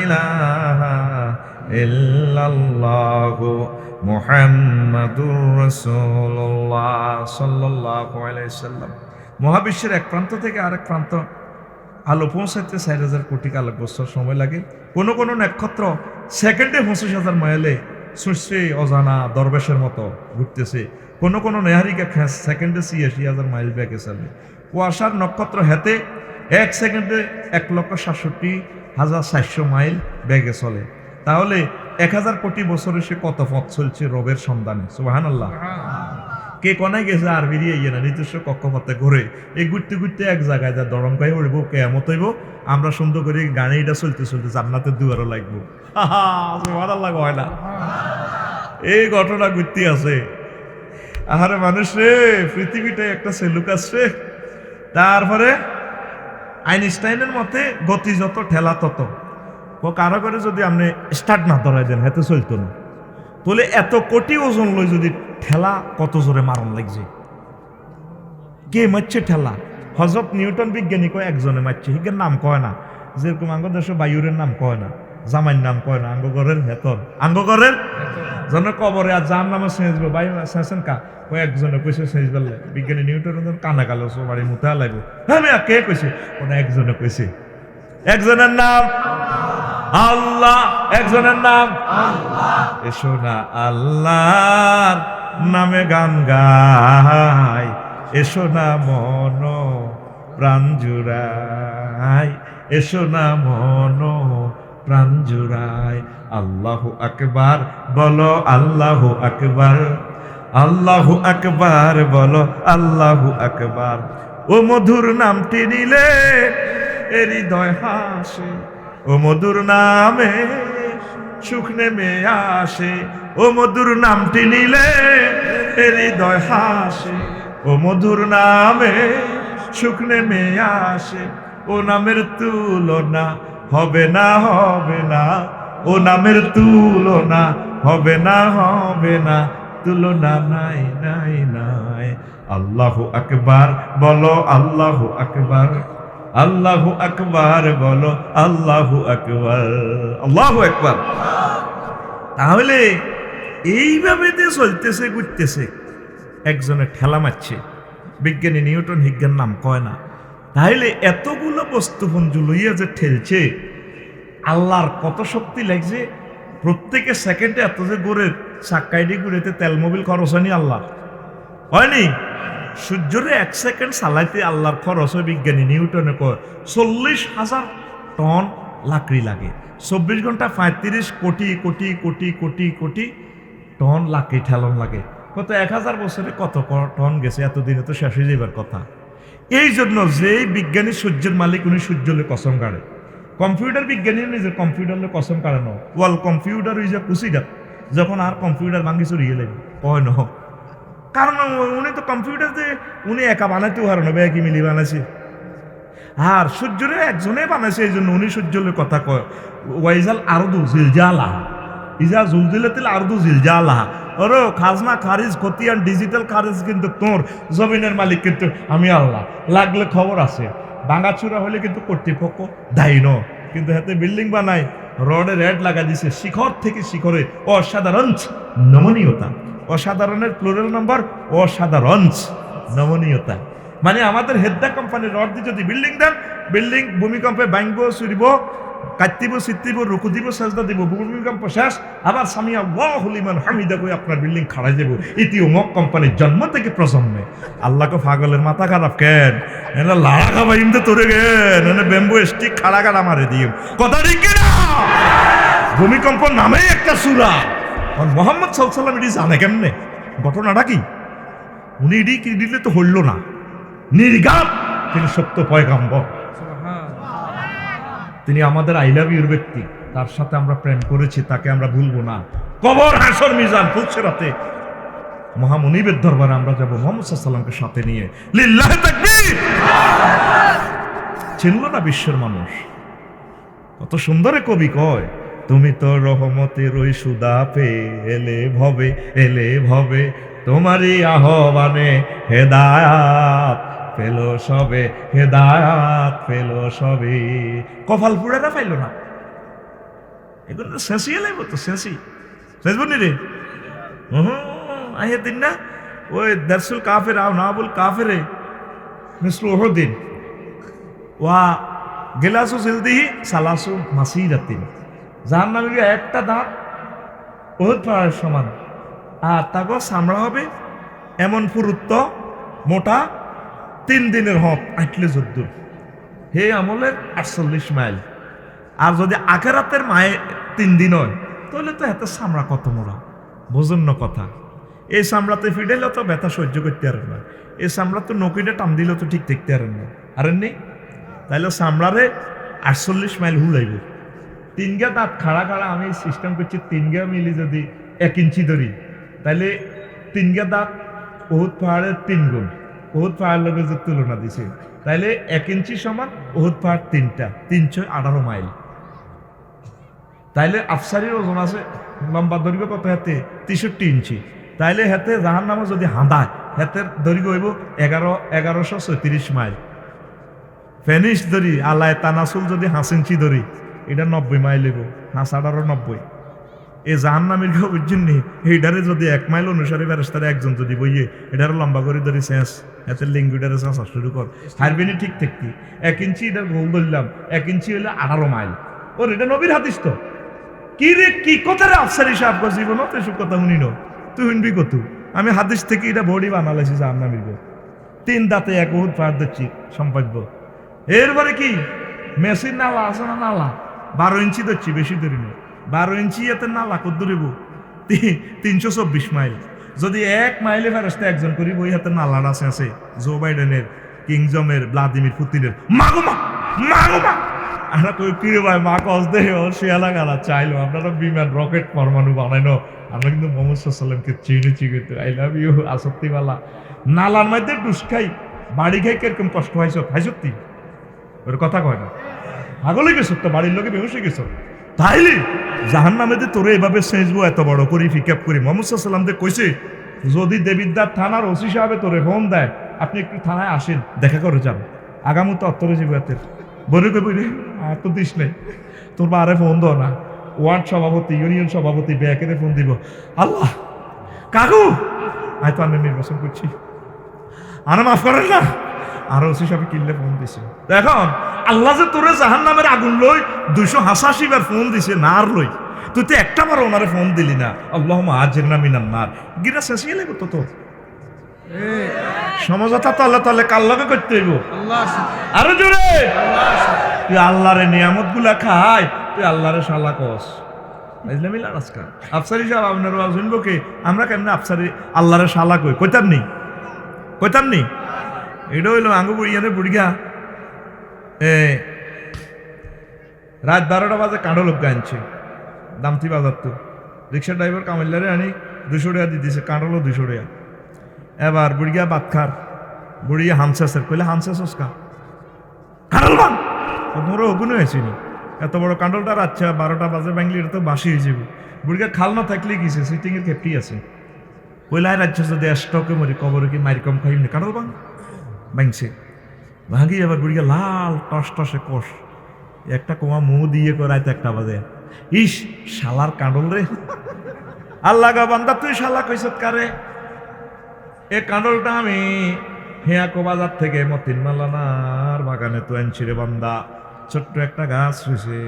[SPEAKER 1] ইলাহা ইল্লাল্লাহ মুহাম্মাদুর রাসূলুল্লাহ সাল্লাল্লাহু আলাইহি ওয়াসাল্লাম। মহাবিশ্বের এক প্রান্ত থেকে আরেক প্রান্ত আলো পৌঁছাতে 4,000 কোটি আলোক বছর সময় লাগে। কোন কোন নক্ষত্র সেকেন্ডে 25,000 মাইলে সৃষ্টি অজানা দরবেশের মতো ঘুরতেছে। কোন কোন নেহারিকা সেকেন্ডে 86,000 মাইল বেগে চলে। কুয়াশার নক্ষত্র হেতে 1 সেকেন্ডে 1,67,400 মাইল বেগে চলে। তাহলে 1,000 কোটি বছরে সে কত পথ চলছে রবের সন্ধানে। সুবহানাল্লাহ। কে কোনায় গেছে আর বেরিয়ে ইয়ে না, নিজস্ব কক্ষপথে ঘুরে এই ঘুরতে ঘুরতে এক জায়গায় যা দরম পাই উঠবো, কেয়ামত হইব, আমরা সুন্দর করে গাড়িটা চলতে চলতে জান্নাতের দুয়ারও লাগবো। সুবহানাল্লাহ হয় না? এই ঘটনা ঘুরতে আছে। আরে মানুষ রে, পৃথিবীটাই একটা সেলুক আসছে। তারপরে আইনস্টাইনের মতে গতি যত ঠেলা তত, কারো করে যদি আপনি স্টার্ট না ধরাই দেন হেতে চলতো না। তাহলে এত কোটি ওজন লই যদি ঠেলা কত জোরে মারণ লাগছে। কে মারছে ঠেলা? হযরত নিউটন বিজ্ঞানী কয় একজনে মারছে, হিগের নাম কয় না। যেরকম আঙ্গ দেশে বায়ুরের নাম কয় না, জামাইর নাম কয় না, আঙ্গগরের হেতর, আঙ্গগরের জন কবরে আর যার নামে সেঁচবো বায়ু সেঁচেন কা, কয় একজনে কইছে সেঁচ বেললে। বিজ্ঞানী নিউটন কানা গালো বাড়ি মুতা লাগবো। হ্যাঁ কে কইছে? ওটা একজনে কইছে। একজনের নাম আল্লাহ, একজনের নাম আল্লাহ। এসো না আল্লাহর নামে গান গাই, এসো না মন প্রাণ জুড়াই, এসো না মন প্রাণ জুড়াই। আল্লাহু আকবার বলো, আল্লাহু আকবার, আল্লাহু আকবার বলো, আল্লাহু আকবার। ও মধুর নামটি নিলে হৃদয় হাসে, ও মধুর নামে সুখ নেমে আসে। ও মধুর নামটি নিলে হৃদয় হাসে, ও মধুর নামে সুখ নেমে আসে। ও নামের তুলনা হবে না, হবে না, ও নামের তুলনা হবে না, হবে না, তুলনা নাই নাই নাই। আল্লাহু আকবার বলো, আল্লাহু আকবার, আল্লাহু আকবার বলো, আল্লাহু আকবার, আল্লাহু আকবার। তাহলে এইভাবে যে চলতেছে ঘুরতেছে, একজনে ঠেলা মারছে, বিজ্ঞানী নিউটন হিজ্ঞান নাম কয় না। তাহলে এতগুলো বস্তুপুঞ্জ লইয়া যে ঠেলছে, আল্লাহর কত শক্তি লাগছে। প্রত্যেকে সেকেন্ডে এত যে গড়ের চাক্কাইডি ঘুরেতে তেল মোবিল খরচ হয়নি আল্লাহ, হয়নি? সূর্যরে 1 সেকেন্ড চালাইতে আল্লাহর খরচ হয়, বিজ্ঞানী নিউটনে কয় 40,000 টন লাকড়ি লাগে। 24 ঘন্টা 35 কোটি কোটি কোটি কোটি কোটি টন লাকড়ি ঠেলন লাগে। কত 1000 বছরে কত টন গেছে, এতদিনে তো শেষ হয়ে যাবার কথা। এই জন্য যে বিজ্ঞানী সূর্যের মালিক, উনি সূর্যলে কসম কাড়ে। কম্পিউটার বিজ্ঞানী নিজের কম্পিউটারলে কসম কাড়ানো, ওয়াল কম্পিউটার ওই যে কুচিটা, যখন আর কম্পিউটার ভাঙ্গি চড়িয়ে লাগে কয় ন, কারণ উনি তো কম্পিউটার যে উনি একা বানাইতে পারে না, ব্যাকি মিলি বানাইছে। আর সূর্যরে একজনে বানাইছে, এই জন্য উনি সূর্যের কথা কয় ওয়াইজাল আরদু জিলজালা, ইজা জুলজিলাতিল আরদু জিলজালা। ওরে খাজনা খারিজ খতিয়ান ডিজিটাল খারিজ কিন্তু তোর, জমিনের মালিক কিন্তু আমি আল্লাহ। লাগলে খবর আছে, ভাঙাচুরা হলে কিন্তু কর্তৃপক্ষ দায়ী ন, কিন্তু হাতে বিল্ডিং বানায়, রডে রেড লাগা দিছে শিখর থেকে শিখরে। অসাধারণ নমনীয়তা, অসাধারণের প্লুরাল নাম্বার অসাধারণ নমনীয়তা। মানে আমাদের হেদ্দা কোম্পানির রড দিয়ে যদি বিল্ডিং দেন, বিল্ডিং ভূমিকম্পে ভাঙব, চুরিব, কাটিব, চিত্তিব, রুকু দিব, সেজদা দিব, ভূমিকম্প শেষ, আবার সামিয়া আল্লাহু লিমান হামিদা কই আপনার বিল্ডিং খাড়াই যাব। ইতি অমুক কোম্পানির জন্ম থেকে প্রজন্মে। আল্লাহকে পাগলের মাথা খারাপ কেন? এনে লাড়া খাবা ইমতে তোরে গেন, এনে বেম্বু স্টিক খাড়া খাড়া মারে দিম, কথা ঠিক কিনা? ভূমিকম্প নামে একটা সূরা, মোহাম্মদ সাল্লাল্লাহু আলাইহি ওয়াসাল্লাম এটি জানে কেমনে? ঘটনাটা কি? উনি এটি কি দিলে তো হইল না, নির্ঘাত তিনি সত্য পয়গাম্বর, তিনি আমাদের আই লাভ ইউর ব্যক্তি, তার সাথে আমরা প্রেম করেছি, তাকে আমরা ভুলবো না। কবর, হাসর, মিজান, ফুলসেরাতে মহামনিবের দরবারে আমরা যাব মুহাম্মদ সাল্লাল্লাহু আলাইহি ওয়াসাল্লামকে সাথে নিয়ে। লিল্লাহি তাকবীর। চিনল না বিশ্বের মানুষ? কত সুন্দরে কবি কয়, তুমি তো রহমতের ওই সুদা পেয়ে এলে ভবে, এলে ভবে, তোমারই আহ্বানে হেদায়াত পেল সবে, হেদায়াত পেল সবে। কপাল পুড়েরা পাইল না, এগুলো শেষিয়ে লাগব তো, শেষই শেষ বনি রে। আহে দিন না ওই দারসুল কাফের আও না বল কাফেরে মিসলু উহুদিন ওয়া গিলাসু জিলদিহি সালাসু মাসিরাতিন। জাহান্নামীর একটা দাঁত উহুদ পাহাড়ের সমান, আর তাকে চামড়া হবে এমন পুরুত্ব মোটা, 3 দিনের হক আটলে যদ্দুর। হে আমলের 48 মাইল। আর যদি আখেরাতের মায়ে 3 দিন হয়, তাহলে তো এত চামড়া কত মোড়া, বোঝেন না কথা। এই চামড়াতে ফিডেলে তো ব্যথা সহ্য করতে পারেন না, এই চামড়া তো নকিটা টান দিলেও তো ঠিক দেখতে পারেন না, আরেন নেই? তাইলে চামড়ারে 48 মাইল হুলাইব। 3 গা দাঁত খাড়া খাড়া, আমি সিস্টেম করছি 3 গা মিলি যদি 1 ইঞ্চি ধরি, তাইলে 3 গা দাঁত উহুদ পাহাড়ের 3 গুণ। উহুদ পাহাড়ের লোকের যে তুলনা দিছে, তাইলে 1 ইঞ্চি সমান উহুদ পাহাড় 3টা, 318 মাইল। তাইলে আফসারির ওজন আছে লম্বা দৈর্ঘ্য কত? হাতে 63 ইঞ্চি। তাইলে হাতে জাহান্নামে যদি হাঁদায়, হাতের দৈর্ঘ্য হইব 1136 মাইল। ফেনিশ ধরি আলায় তানাসুল যদি 5 ইঞ্চি ধরি, এটা 90 মাইল হইব, 518 এই জাহান্নামের কেউ বুঝছেন নি? এইটারে যদি 1 মাইল অনুসারে ফেরেশতারা একজন যদি বইয়ে এটারে লম্বা করে ধরি শেষ, এতে লিঙ্গুইটারে চেঁচা শুরু কর, হারবেনি ঠিক থাকতি। 1 ইঞ্চি এটার গোল ধরলাম, 1 ইঞ্চি হইলে 18 মাইল। ওর এটা নবীর হাদিস তো। কি রে, কি কথা রে আফসারি সাহেব গো, জীবনত এসব কথা শুনি ন, তুই শুনবি কত? আমি হাদিস থেকে এটা বডি বানালাইছি জাহান্নামের গো। 3 দাঁতে 1 উহুদ পাহাড় দিচ্ছি সম্ভাব্য। এরপরে কি মেশিন নালা আছে না? নালা 12 ইঞ্চি ধরছি, বেশি ধরি না। 12 ইঞ্চি এতে নালা কত ধরিব? 324 মাইল। যদি 1 মাইলে ফেরস্তা একজন করিব, ওই হাতে নালার আছে জো বাইডেনের, কিংজমের, ভ্লাদিমির পুতিনের। মাগো মা, মাগো মা। আমরা কই কি রে ভাই, মা কস দে, ও শিয়ালা গালা চাইলো। আপনারা বিমান, রকেট, পরমাণু বানাইনো, আমরা কিন্তু মোহাম্মদ সাল্লাল্লাহু আলাইহি ওয়াসাল্লামকে চিনেছি কিন্তু। আই লাভ ইউ আসক্তিওয়ালা। নালার মধ্যে ডুস খাই, বাড়ি খাই কিরকম কষ্ট হয় সত্যি? ওর কথা কয় না, পাগল হয়ে গেছো তো, বাড়ির লোকে বেহুশ হয়ে গেছো। তাইলে জাহান্নামেতে তোরে এভাবে সেজবো এত বড় করি, পিকআপ করি। মুহাম্মদ সাল্লাল্লাহু আলাইহি ওয়াসাল্লাম কইছে, যদি দেবিদ্দার থানার ওসি সাহেবে তোরে ফোন দেয়, আপনি একটু থানায় আসেন, দেখা করে যান। আগামী তো অত্তরে জীবাতের বলে কই বলে আর তো দিস নাই তোর বারে ফোন দাও না ওয়ার্ড সভাপতি ইউনিয়ন সভাপতি ব্যাকেরে ফোন দিব আল্লাহ কাকু আমি তো আন্নের নির্বাচন করছি আর মাফ করেন না আরো ওসি সব কিনলে ফোন দিছে এখন আল্লাহ যে তোরে জাহান্নামের আগুন লই 288 বার ফোন দিছে না আর লই তুই তো একটা বার ওনারে ফোন দিলি না আল্লাহুম্মা আজিরনা মিনান নার গিরা শেষিয়ে লাগবে তো তোর সমঝোতা তলে তলে কার লগে করতে হইব আরো জোরে তুই আল্লাহর নিয়ামত গুলা খাই তুই আল্লাহরে শালা কস বুঝলে আজকাল আফসারি সাহেব আপনার ওয়াজ শুনবো কি আমরা কেমনে আফসারি আল্লাহরে শালা কই কইতাম নি এটা হইলো আঙ্গু বুড়িয়ানে বুড়িয়া রাত 12টা বাজে কাঁড়ো লোক আনছে দামতি বাজার তো রিক্সা ড্রাইভার কামাইলারে আনি 200 টাকা দিয়ে দিছে কাঁড়লো 200 টাকা এবার বুড়িয়া ভাত খার বুড়িয়া হামসাসের কইলে হামসাস কা কাঁড়ল বান মোরও ওগুলো হয়েছিনি এত বড় কাঁডলটা রাচ্ছা 12টা বাজে ব্যাঙ্গলির তো বাসি হয়ে যাবে বুড়িয়া খাল না থাকলে গেছে সিটিং এর খেপটি আছে কইলাই রাজ্য যদি স্টকে মরি কবরে কি মারি কম খাইনি কাঁড়ল বান ভাঙছে ভাঙি আবার বুড়িয়া লাল টস টসে কোষ একটা কোমা মুখ দিয়ে করাইতে 1টা বাজে ইস শালার কাঁডল রে আল্লাহ গা বান্দা তুই শালা কইছত কারে এ কাঁডলটা আমি হেয়াকো বাজার থেকে মতিন মালানার বাগানে তো আনছি রে বান্দা ছোট্ট একটা গাছ রয়েছে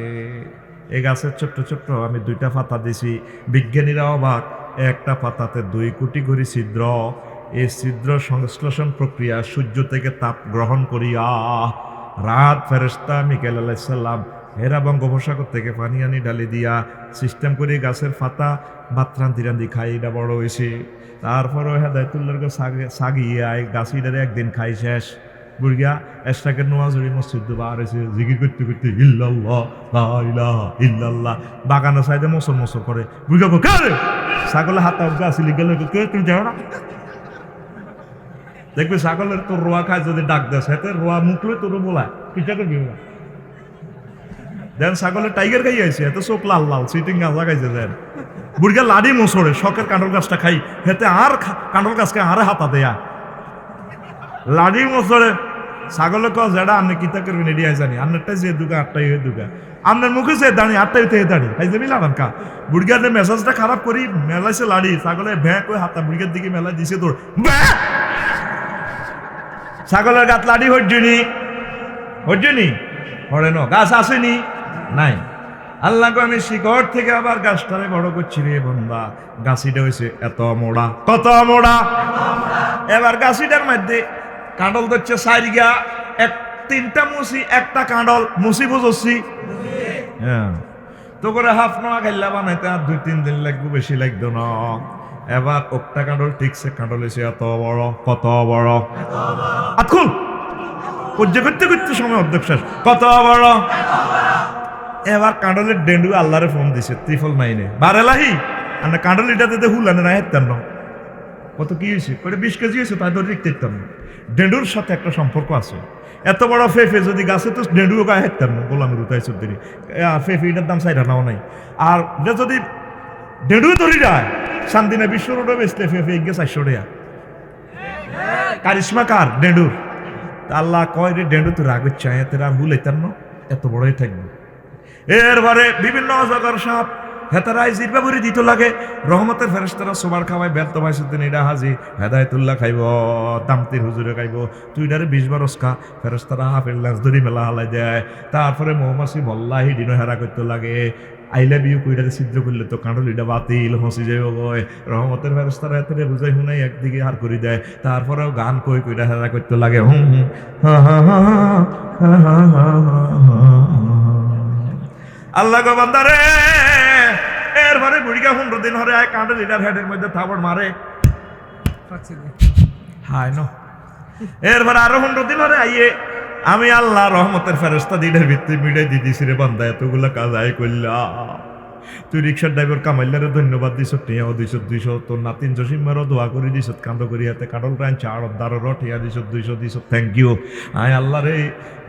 [SPEAKER 1] এই গাছের ছোট্ট ছোট্ট আমি 2টা পাতা দিছি বিজ্ঞানীরা অবাক একটা পাতাতে 2 কোটি করে ছিদ্র এই ছিদ্র সংশ্লেষণ প্রক্রিয়া সূর্য থেকে তাপ গ্রহণ করিয়া রাত ফেরেশতা মিকাইল আলাইহিস সালাম হেরা বঙ্গোপসাগর থেকে পানি আনি ঢালি দিয়া সিস্টেম করে গাছের পাতা বাতরান্তি রান্দি খাই এটা বড় হয়েছে তারপরে হেদায়তুল্লাহর সাগিয়ে আয় গাছিটারে একদিন খাই শেষ বুড়িয়া এসটাকে নোয়াজুরি মসজিদ বার হয়েছে জিকির করতে করতে ইল্লাল্লাহ লা ইলাহা ইল্লাল্লাহ বাগানের সাইডে মোসর করে বুড়িয়া কো কে ছাগলের হাত গাছি গেলে কে তুমি যাও না দেখবি ছাগলের তোর রোয়া খায় যদি ডাক দেয় সেতে রোয়া মুখলে তোর বলায় পিঠা করবি দেন ছাগলের টাইগার খাই আছে এত চোখ লাল লাল সিটিং গাছ লাগাইছে দেন বুড়িয়া লাডি মোসরে শখের কাঁঠাল গাছটা খাই হেতে আর কাঁঠাল গাছকে আরে হাতা দেয়া লাডি মোসরে ছাগলের কস যেটা আপনি কিতা করবেন এটি জানি আপনারটাই যে দুগা 8টাই হয়ে দুগা আপনার মুখে যে দাঁড়িয়ে 8টাই থেকে দাঁড়িয়ে খাই যাবি লাগান কা বুড়িয়ার মেজাজটা খারাপ করি মেলাইছে লাড়ি ছাগলে ভ্যাঁ করে হাতা বুড়িয়ার দিকে মেলা দিছে তোর ছাগলের গাত লাড়ি হজ্জনি হরে ন গাছ আসেনি নাই আল্লাহকে আমি শিকড় থেকে আবার গাছটারে বড় করছি রে বন্ধা গাছিটা হয়েছে এত মোড়া কত মোড়া এবার গাছিটার মধ্যে কাঁডল ধরছে 4 গা 3টা মুসি একটা কাঁডল মুসি বুঝছি হ্যাঁ তো করে হাফ নোয়া খাইলা বানাইতে আর 2-3 দিন লাগবে বেশি লাগতো না এবার একটা কাঁডল ঠিকছে কাঁডল এসে এত বড় কত বড় আতকুল পর্যা করতে করতে সময় অর্ধেক শেষ কত বড় এবার কাঁডলের ডেন্ডু আল্লাহরে ফোন দিছে 999 বারেলাহি আমরা কাঁডলিটা দিতে হুলানে না হেতেন কত কি হয়েছে করে 20 কেজি হয়েছে তাই ধরে দেখতে দিতাম ডেন্ডুর সাথে একটা সম্পর্ক আছে এত বড় ফেফে যদি গাছে তো ডেন্ডুও গায়ে হেতেন না গোলামের উঠাই চৌধুরী ফেফে এটার দাম 4 আনাও নাই আর যদি ডেন্ডু ধরি যায় শান্তিনা বিশ্ব রোডে বেচতে ফেফে গিয়ে 400 টাকা কারিশমা কার ডেন্ডুর আল্লাহ কয় রে ডেন্ডু তো রাগ হচ্ছে তেরা হুলাইতেন না এত বড়ই থাকবে এরপরে বিভিন্ন অজগর সাপ হেতারাই জিরবা ভরে দিত লাগে রহমতের ফেরেশতারা সোবার খাওয়ায় ব্যর্থ পাইছেন এটা হাজি হেদায়েতুল্লাহ খাইব তামতির হুজুরে খাইব তুই ডারে 20 বার ওসকা ফেরেশতারা হাফের লাশ ধরি মেলা হালাই দেয় তারপরে মৌমাছি মল্লাহি দিন হেরা করতে লাগে আই লাভ ইউ কইডারে ছিদ্র করলে তো কাঁডলিটা বাতিল হসি যাইব গয় রহমতের ফেরেশতারা এতরে বুঝাই শুনাই একদিকে হার করে দেয় তারপরেও গান কইডা হেরা করতে লাগে আল্লাহ গো বান্দারে এরপরে বুড়িকা 15 দিন হরে আয় কাঁডল লিডার হেডের মধ্যে থাবড় মারে হায় ন এরপরে আরো 15 দিন হরে আইয়ে আমি আল্লাহ রহমতের ফেরেশতা দিনের ভিত্তি মিটাই দিদিছি রে বান্দা এতগুলা কাজ আয় করলা তুই রিক্সার ড্রাইভার কামাইলারে ধন্যবাদ দিছ টিয়াও দিছ 200 তোর নাতিন জসিমারও দোয়া করে দিছ কান্দ করি হাতে কাঁডল টাইন চার দারো টিয়া দিছ 200 দিছ থ্যাংক ইউ আয় আল্লাহ রে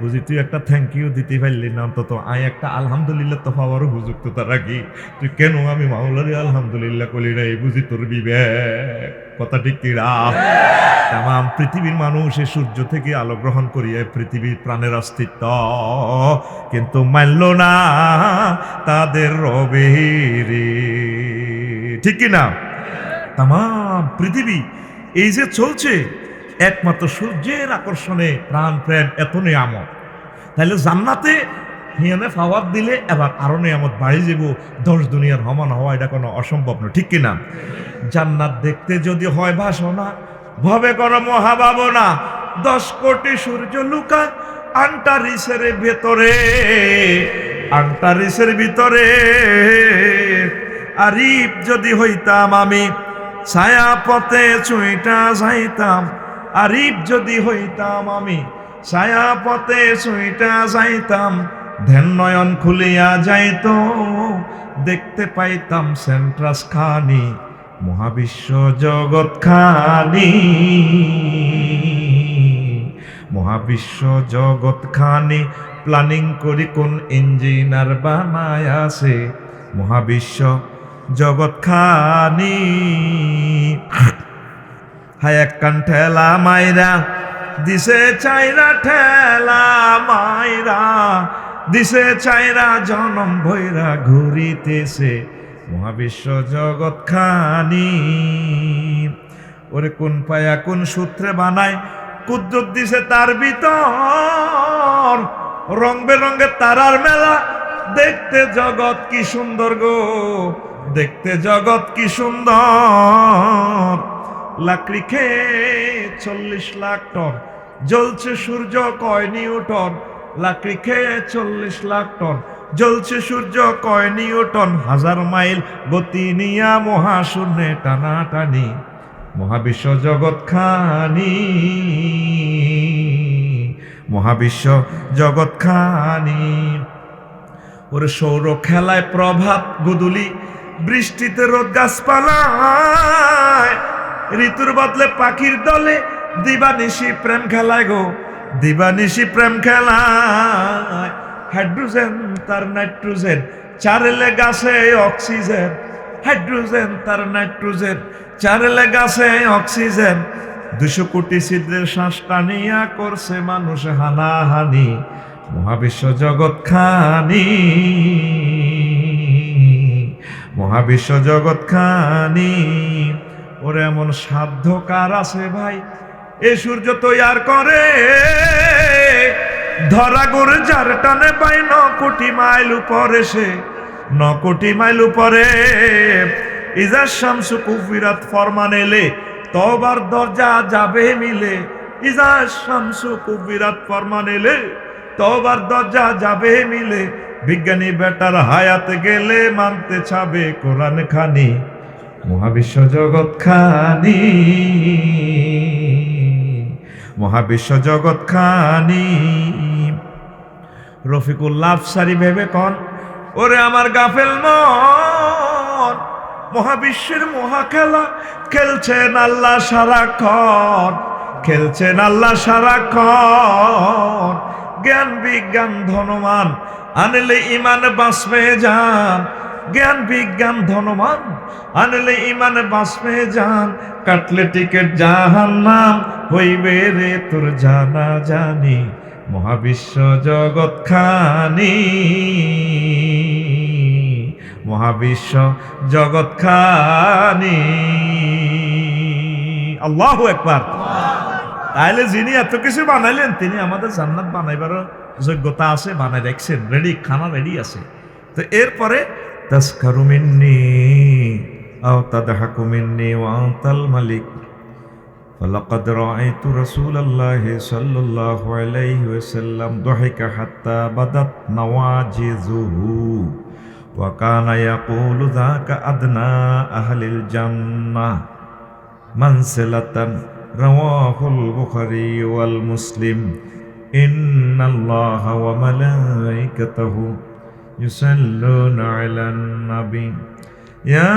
[SPEAKER 1] বুঝি তুই একটা থ্যাংক ইউ দিতে পারলি না অন্তত আয় একটা আলহামদুলিল্লাহ তো পাওয়ারও উপযুক্ততা রাখি তুই কেন আমি মাওলারে আলহামদুলিল্লাহ কলি রে বুঝি তোর বিবেক কথা ঠিক কিনা? তাম পৃথিবীর মানুষ এই সূর্য থেকে আলো গ্রহণ করিয়ে পৃথিবীর প্রাণের অস্তিত্ব কিন্তু মানল না তাদের রবের, ঠিক কিনা? তাম পৃথিবী এই যে চলছে একমাত্র সূর্যের আকর্ষণে প্রাণ প্রেম এত নিয়ামত, তাহলে জান্নাতে হিয়ানে ফাওয়ার দিলে এবার আরো নিয়ামত বাড়ি যাব, 10 দুনিয়ার সমান হওয়া এটা কোনো অসম্ভব নয়, ঠিক কিনা? জান্নাত দেখতে যদি হয় বাসনা, ভবে কোনো মহাভাবনা, 10 কোটি সূর্য লুকা আন্টারিসের ভেতরে, আন্টারিসের ভিতরে। আরিফ যদি হইতাম আমি ছায়া পথে চুইটা যাইতাম, আরিফ যদি হইতাম আমি ছায়া পথে চুইটা যাইতাম, ধ্যান নয়ন খুলিয়া যাইত, দেখতে পাইতাম সেন্ট্রাস খানি, মহাবিশ্ব জগৎ খানি, মহাবিশ্ব জগৎ খানি প্ল্যানিং করি কোন ইঞ্জিনার বানায় আছে, মহাবিশ্ব জগৎ খানি। হায় একখান ঠেলা মাইরা দিছে চাইরা, ঠেলা মাইরা দিছে চাইরা, জনম ভৈরা ঘুরিতেছে মহাবিশ্ব জগৎ খানি। ওরে কোন পায়া কোন সূত্রে বানায় কুদরত দিছে তার ভিতর, রং বেরঙের তারার মেলা, দেখতে জগৎ কি সুন্দর গো, দেখতে জগৎ কি সুন্দর। লাকড়ি খেয়ে 40 লাখ টন জ্বলছে সূর্য কয় নিউটন, লাকড়ি খেয়ে 40 লাখ টন জ্বলছে সূর্য কয় নিউটন, 1000 মাইল গতি নিয়া মহাশূন্যে টানাটানি, মহাবিশ্ব জগৎ খানি, মহাবিশ্ব জগৎ খানি। ওরে সৌর খেলায় প্রভাত গুদুলি, বৃষ্টিতে রোদ গাছপালায়, ঋতুর বদলে পাখির দলে, দিবানিশি প্রেম খেলায় গো, দিবানিশি প্রেম খেলায়। হাইড্রোজেন তার নাইট্রোজেন চারেলে গাছে অক্সিজেন, হাইড্রোজেন তার নাইট্রোজেন চারেলে গাছে অক্সিজেন, 200 কোটি ছিদ্রের শ্বাস টানিয়া করছে মানুষ হানাহানি, মহাবিশ্ব জগৎ খানি, মহাবিশ্ব জগৎ খানি। ওরে এমন সাধ্য কার আছে ভাই এ সূর্য তৈয়ার করে, ধরা গোরে যার টানে পাই 9 কোটি মাইল উপরে, সে 9 কোটি মাইল উপরে। ইজার শামসু কুফিরাত ফরমান এলে তবার দরজা যাবে মিলে, ইজার শামসু কুফিরাত ফরমান এলে তবার দরজা যাবে মিলে, বিজ্ঞানী বেটার হায়াত গেলে মানতে ছাবে কোরআন খানি, মহাবিশ্ব জগৎ খানি, মহাবিশ্ব জগৎ খানি। রফিকুল্লাহ আফসারি ভেবে কন ওরে আমার গাফেল মন, মহাবিশ্বের মহাখেলা খেলছেন আল্লাহ সারাক্ষণ, খেলছেন আল্লাহ সারাক্ষণ। জ্ঞান বিজ্ঞান ধনমান আনলে ইমান বাঁচবে যান, জ্ঞান বিজ্ঞান ধনমান আনলে ইমান বাঁচবে যান, কাটলে টিকেট জাহান্নাম হইবে রে তোর জানা জানি, মহাবিশ্ব জগৎ খানি, মহাবিশ্ব জগৎ খানি। আল্লাহু আকবার। তাইলে যিনি এত কিছু বানাইলেন তিনি আমাদের জান্নাত বানাইবারও যোগ্যতা আছে, বানাই রাখছেন, রেডি, খানা রেডি আছে। তো এরপরে তাসখারু মিন্নি আও তাদহাকু মিন্নি ওয়া আনতাল মালিক, ফালাকাদ রাআইতু রাসূলুল্লাহি সাল্লাল্লাহু আলাইহি ওয়াসাল্লাম দাহিকা হাত্তা বাদাত নাওয়াজিজুহু ওয়া কানা ইয়াকুলু যাকা আদনা আহলিল জান্নাহ মানসিলাতান, রাওয়াহুল বুখারী ওয়াল মুসলিম। ইন্নাল্লাহা ওয়া মালাইকাতাহু ইউসাল্লুনা আলান নবী ইয়া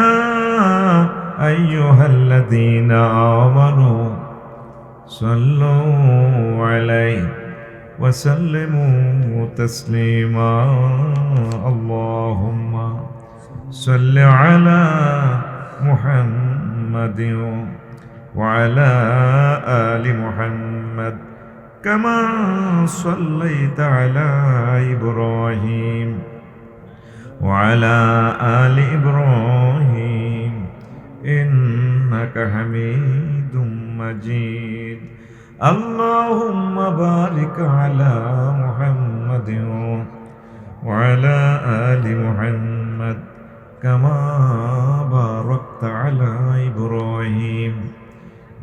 [SPEAKER 1] আইয়ুহাল্লাযীনা আমানু সাল্লু আলাইহি ওয়া সাল্লিমু তাসলিমা। আল্লাহুম্মা সাল্লি আলা মুহাম্মাদিন وعلى آل محمد كما صليت على إبراهيم وعلى آل إبراهيم إنك حميد مجيد اللهم بارك على محمد وعلى آل محمد كما باركت على إبراهيم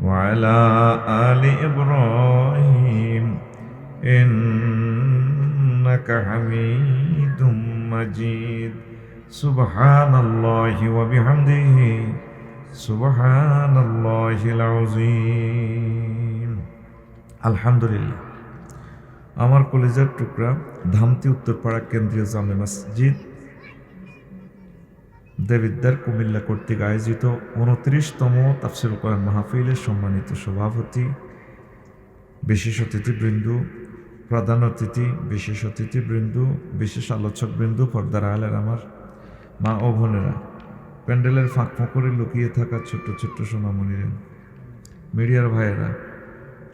[SPEAKER 1] وعلى آل إبراهيم إنك حميد مجيد سبحان الله وبحمده سبحان الله العظيم الحمد لله আমার কলেজের টুকরা ধামতি উত্তরপাড়া কেন্দ্রীয় জামে মসজিদ দেবিদ্বার কুমিল্লা কর্তৃক আয়োজিত 29তম তাফসীরুল কোরআন মাহফিলের সম্মানিত সভাপতি, বিশেষ অতিথিবৃন্দ, প্রধান অতিথি, বিশেষ অতিথিবৃন্দ, বিশেষ আলোচকবৃন্দ, পর্দার আলের আমার মা ও বোনেরা, প্যান্ডেলের ফাঁক ফোঁকরে লুকিয়ে থাকা ছোট্ট ছোট্ট সোনামণিরা, মিডিয়ার ভাইয়েরা,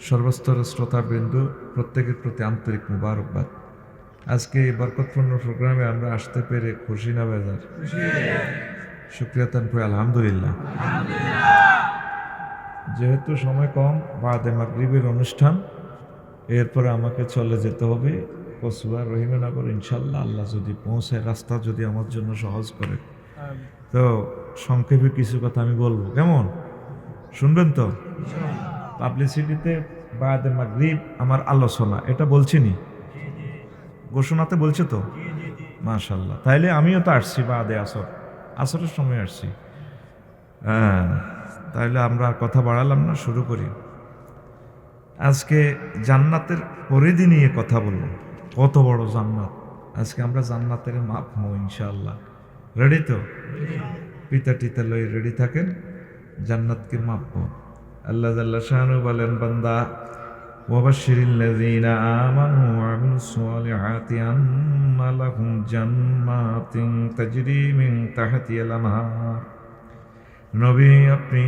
[SPEAKER 1] সর্বস্তরের শ্রোতাবৃন্দ, প্রত্যেকের প্রতি আন্তরিক মুবারকবাদ। আজকে এই বরকতপূর্ণ প্রোগ্রামে আমরা আসতে পেরে খুশি না বেজার? শুকরিয়া তানপুর আলহামদুলিল্লাহ। যেহেতু সময় কম, বাদে মাগরিবের অনুষ্ঠান, এরপরে আমাকে চলে যেতে হবে কসবা রহিমনগর ইনশাল্লাহ। আল্লাহ যদি পৌঁছায়, রাস্তা যদি আমার জন্য সহজ করে, তো সংক্ষেপে কিছু কথা আমি বলবো। কেমন শুনবেন তো? পাবলিসিটিতে বাদে মাগরিব আমার আলোচনা, এটা বলছিনি, ঘোষণাতে বলছে তো, মাশাল্লাহ। তাইলে আমিও তো আসছি বাদে আসরের সময় আসছি। হ্যাঁ, তাইলে আমরা কথা বাড়ালাম না, শুরু করি। আজকে জান্নাতের পরিধি নিয়ে কথা বলবো। কত বড় জান্নাত! আজকে আমরা জান্নাতের মাপ হবো ইনশাআল্লাহ। রেডি তো? পিতা টিতা লই রেডি থাকেন, জান্নাতকে মাপবো। আল্লাহ জাল্লা শানু বলেন, বান্দা ওয়াবাশশিরিল লাযীনা আমানু ওয়া আমিলুস সালিহাতি আন্না লাহুম জান্নাতিন তাজরি মিন তাহতিহাল আনহার। নবী, আপনি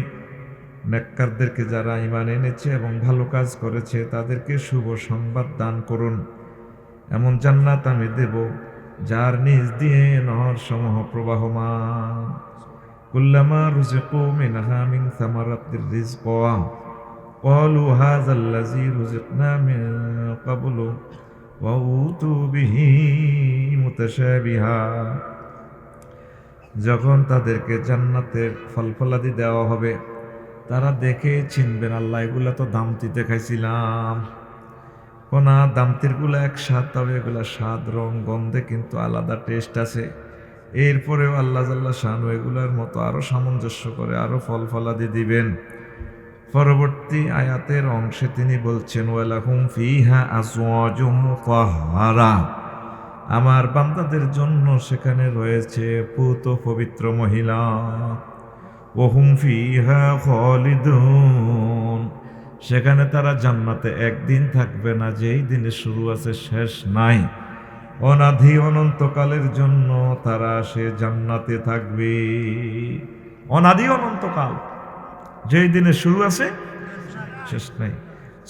[SPEAKER 1] নেককারদেরকে যারা ঈমান এনেছে এবং ভালো কাজ করেছে তাদেরকে শুভ সংবাদ দান করুন। এমন জান্নাত আমি দেব যার নিজ দিয়ে নহর সমূহ প্রবাহমান। কুল্লামা রুজিকু মিনহা মিন সামারাতির রিজকা ক্বালু হাযাল্লাযী রুজিকনা মিন ক্বাবলু ওয়া উতু বিহি মুতাশাবিহা। যখন তাদেরকে জান্নাতের ফলফলাদি দেওয়া হবে, তারা দেখে চিনবেন, আল্লাহ এগুলা তো দামতিতে খাইছিলাম। কোনা দামতিরগুলো এক স্বাদ, তবে এগুলা স্বাদ, রং, গন্ধে কিন্তু আলাদা টেস্ট আছে। এরপরেও আল্লাহ জাল্লা শানু এগুলার মতো আরো সামঞ্জস্য করে আরো ফলফলাদি দিবেন। পরবর্তী আয়াতের অংশে তিনি বলছেন, ওয়ালাহুম ফিহা আজওয়াজুম মুতাহহারা। আমার বান্দাদের জন্য সেখানে রয়েছে পুত পবিত্র মহিলা। ওহুম ফিহা খালিদুন। সেখানে তারা জান্নাতে একদিন থাকবে না, যেই দিনে শুরু আছে শেষ নাই। অনাদি অনন্তকালের জন্য তারা সে জান্নাতে থাকবে। অনাদি অনন্তকাল, যেই দিনে শুরু আছে শেষ নাই।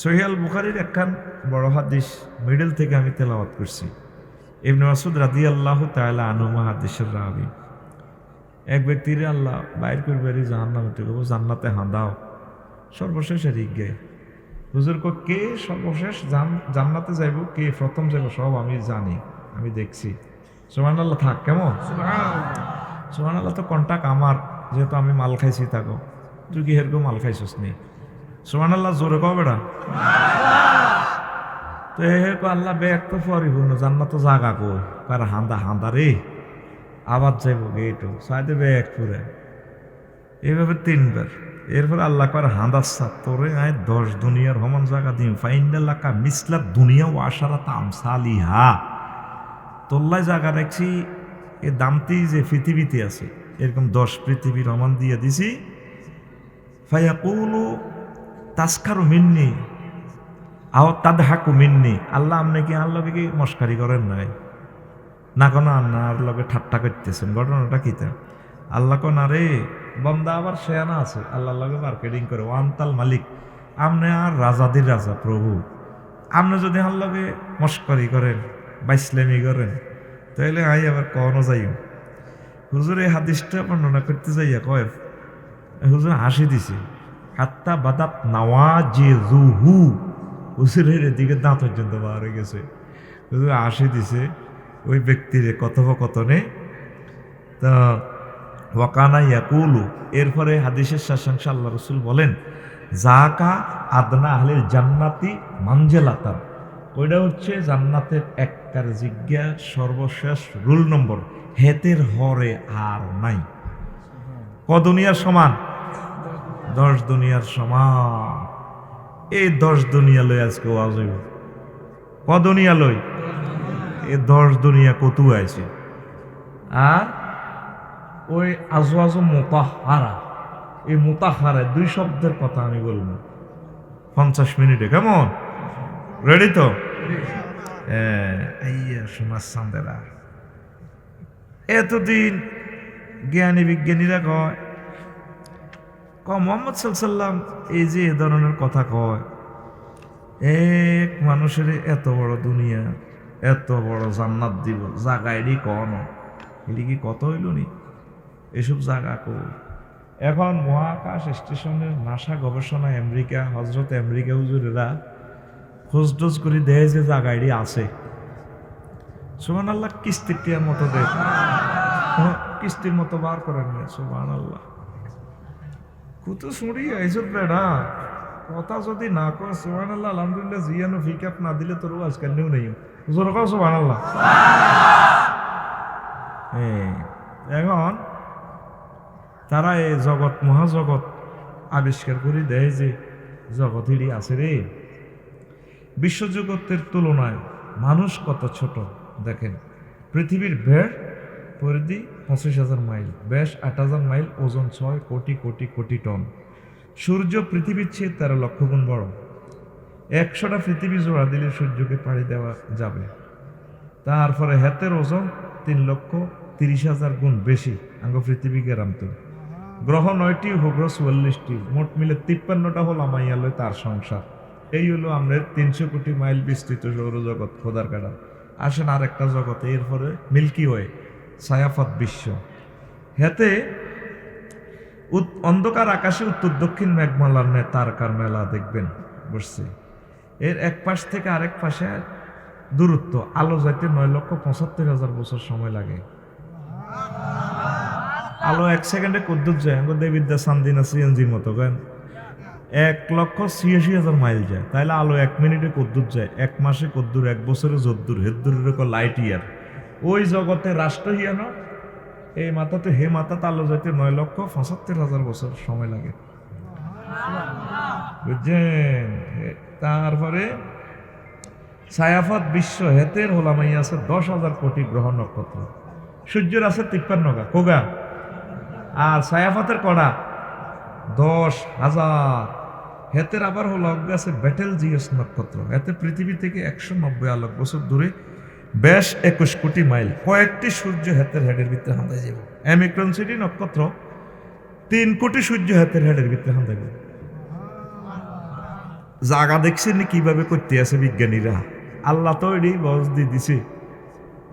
[SPEAKER 1] সহিহ আল বুখারীর একখান বড় হাদিস মিডল থেকে আমি তেলাওয়াত করছি। ইবনে মাসউদ রাদিয়াল্লাহু তাআলা আনহু হাদিসের রাবী। এক ব্যক্তির আল্লাহ বাইর করবে জাহান্নামে থেকে, জান্নাতে হাঁদাও। সর্বশেষ রিগে হুজুর কো কে সর্বশেষ জান্নাতে যাইব, কে প্রথম যাইব, সব আমি জানি, আমি দেখছি। সুবহানাল্লাহ। থাক, কেমন সুবহানাল্লাহ? তো কন্টাক্ট আমার, যেহেতু আমি মাল খাইছি তাকো, তুই কি হেরকম মাল খাইছিস নি? সুবহানাল্লাহ জোরে কও বেড়া। তো কো আল্লাহ বেগ তো পরিপূর্ণ, জান্নাত তো জাগা কই, কার হাঁদা হাঁদা রে, আবার যাইব গেটও সাইডে বেগ পুরে, এইভাবে 3 বার। এরপরে আল্লাহ কর হাঁদাচ্ছা তোরে আয় 10 দুনিয়ার সমান জায়গা দিম, ফাইন্ডাল্লাকা মিসলা দুনিয়া ও আশারাত আমসালিহা। তোল্লায় জায়গা রাখছি এ দামতি যে পৃথিবীতে আছে, এরকম 10 পৃথিবীর সমান দিয়ে দিছি। ফায়াকুলু তাসকারু মিন্নি আও তাদহাকু মিন্নি। আল্লাহ আপনি কি আল্লাহকে কি মস্কারি করেন নাই? না কোনো আল্লাহর লগে ঠাট্টা করতেছেন, ঘটনাটা কি তা? আল্লাহ কোন আরে বন্দা আবার শেয়ানা আছে, আল্লাহর লগে মার্কেটিং করে, ওয়ান্তাল মালিক, আপনি আর রাজাদের রাজা প্রভু, আপনি যদি আমার লগে মস্করি করেন, বাইসলামি করেন, তাহলে আই আবার কখনো যাইও। হুজুর এই হাদিসটা বর্ণনা করতে যাইয়া কয়, হুজুর হাসি দিছে, হাত্তা বাদাত নাওয়াজিজুহু, হুজুরের এদিকে দাঁত পর্যন্ত বার হয়ে গেছে। হুজুর হাসি দিছে ওই ব্যক্তির কথোপকথনে। তা ওয়াকানা ইয়াকুলু, এরপরে হাদিসের শেষাংশে আল্লাহ রসুল বলেন, জাকা আদনা আহলিল জান্নাতি মানজেলাতান, ওইটা হচ্ছে জান্নাতের একটার জিজ্ঞা সর্বশেষ রুল নম্বর, হেতের হরে আর নাই। ক দুনিয়ার সমান? 10 দুনিয়ার সমান। এই 10 দুনিয়া লই আজকে ওয়াজ হইব। ক দুনিয়া লই? এই 10 দুনিয়া কত আছে। আর ওই আজওয়াজ মুতাহহারা, এই মুতাহহারা 2 শব্দের কথা আমি বলবো 50 মিনিটে, কেমন? রেডি তো? সোনার চাঁদেরা, এতদিন জ্ঞানী বিজ্ঞানীরা কয় মুহাম্মদ সাল্লাল্লাহু এই যে এ ধরনের কথা কয়, এক মানুষের এত বড় দুনিয়া, এত বড় জান্নাত দিব, জাগা এডি কন, এটি কি কত হইল নি? এসব জায়গা কো এখন মহাকাশ স্টেশনের নাসা গবেষণা আমেরিকা, হজরত আমেরিকা হুজুরেরা খোঁজটোজ করে দেয় যে জায়গা এটি আছে। সুবহানাল্লাহ, কিস্তির টিয়ার মতো দেয়, কিস্তির মতো বার করেন না। সুবহানাল্লাহ, কত শুনি এইসব বেড়া কথা যদি না কো। সুবহানাল্লাহ, আলহামদুলিল্লাহ, জিয়ানো ফিকাপ না দিলে তোর আজকাল নিউ নেই। জোর কও সুবহানাল্লাহ। এখন তারা এই জগৎ মহাজগৎ আবিষ্কার করে দেয় যে জগৎ হিড়ি আছে রে, বিশ্বজগতের তুলনায় মানুষ কত ছোট। দেখেন, পৃথিবীর বেড় পরিধি 25,000 মাইল, ব্যাস 8,000 মাইল, ওজন 6 কোটি কোটি কোটি টন। সূর্য পৃথিবীর চেয়ে 13 লক্ষ গুণ বড়। 100টা পৃথিবী জোড়া দিলে সূর্যকে পাড়ি দেওয়া যাবে। তারপরে হাতের ওজন 3,30,000 গুণ বেশি আঙ্গ পৃথিবী গেরামতো। গ্রহ 9টি, উপগ্রহ 44টি, মোট মিলে 53টা হল আমাইয়ালয় তার সংসার। এই হলো আমাদের 300 কোটি মাইল বিস্তৃত সৌরজগৎ খোদার কাটা। আসেন আর একটা জগতে, এরপরে মিল্কি ওয়ে, ছায়াপথ বিশ্ব। হেতে অন্ধকার আকাশে উত্তর দক্ষিণ মেঘমালার ন্যায় তারকার মেলা দেখবেন বসছে। এর এক পাশ থেকে আরেক পাশে দূরত্ব, আলো যাইতে 9,75,000 বছর সময় লাগে। আলো 1 সেকেন্ডে কদ্দুর যায়, দেবিদ্যা সান্দিনা সিএনজির মতো, কেন 1,86,000 মাইল যায়। তাইলে আলো 1 মিনিটে কদ্দুর যায়, 1 মাসে কদ্দুর, 1 বছরে যদ্দুর, হেদ্দুরের লাইট ইয়ার। ওই জগতে রাষ্ট্র হিয়ানো, এই মাথাতে হে মাথাতে আলো যাইতে 9,75,000 বছর সময় লাগে, বুঝছেন? তারপরে ছায়াপথ বিশ্ব, হেতের হোলামাই আছে 10,000 কোটি গ্রহ নক্ষত্র। সূর্যের আছে 53 কোগা, আর ছায়াপথের কড়া 10,000। হেতের আবার হলো আছে ব্যাটেল জিএস নক্ষত্র। এতে পৃথিবী থেকে 190 আলোক বছর দূরে, ব্যাস 21 কোটি মাইল। কয়েকটি সূর্য হেতের হেডের ভিতরে হাঁদাই যাব। অ্যামিক্রন সিটি নক্ষত্র 3 কোটি সূর্য হেতের হেডের ভিতরে হাঁদাইব। জাগা দেখছেন কিভাবে করতে আছে বিজ্ঞানীরা। আল্লাহ তো এটি বস দিয়ে দিছে,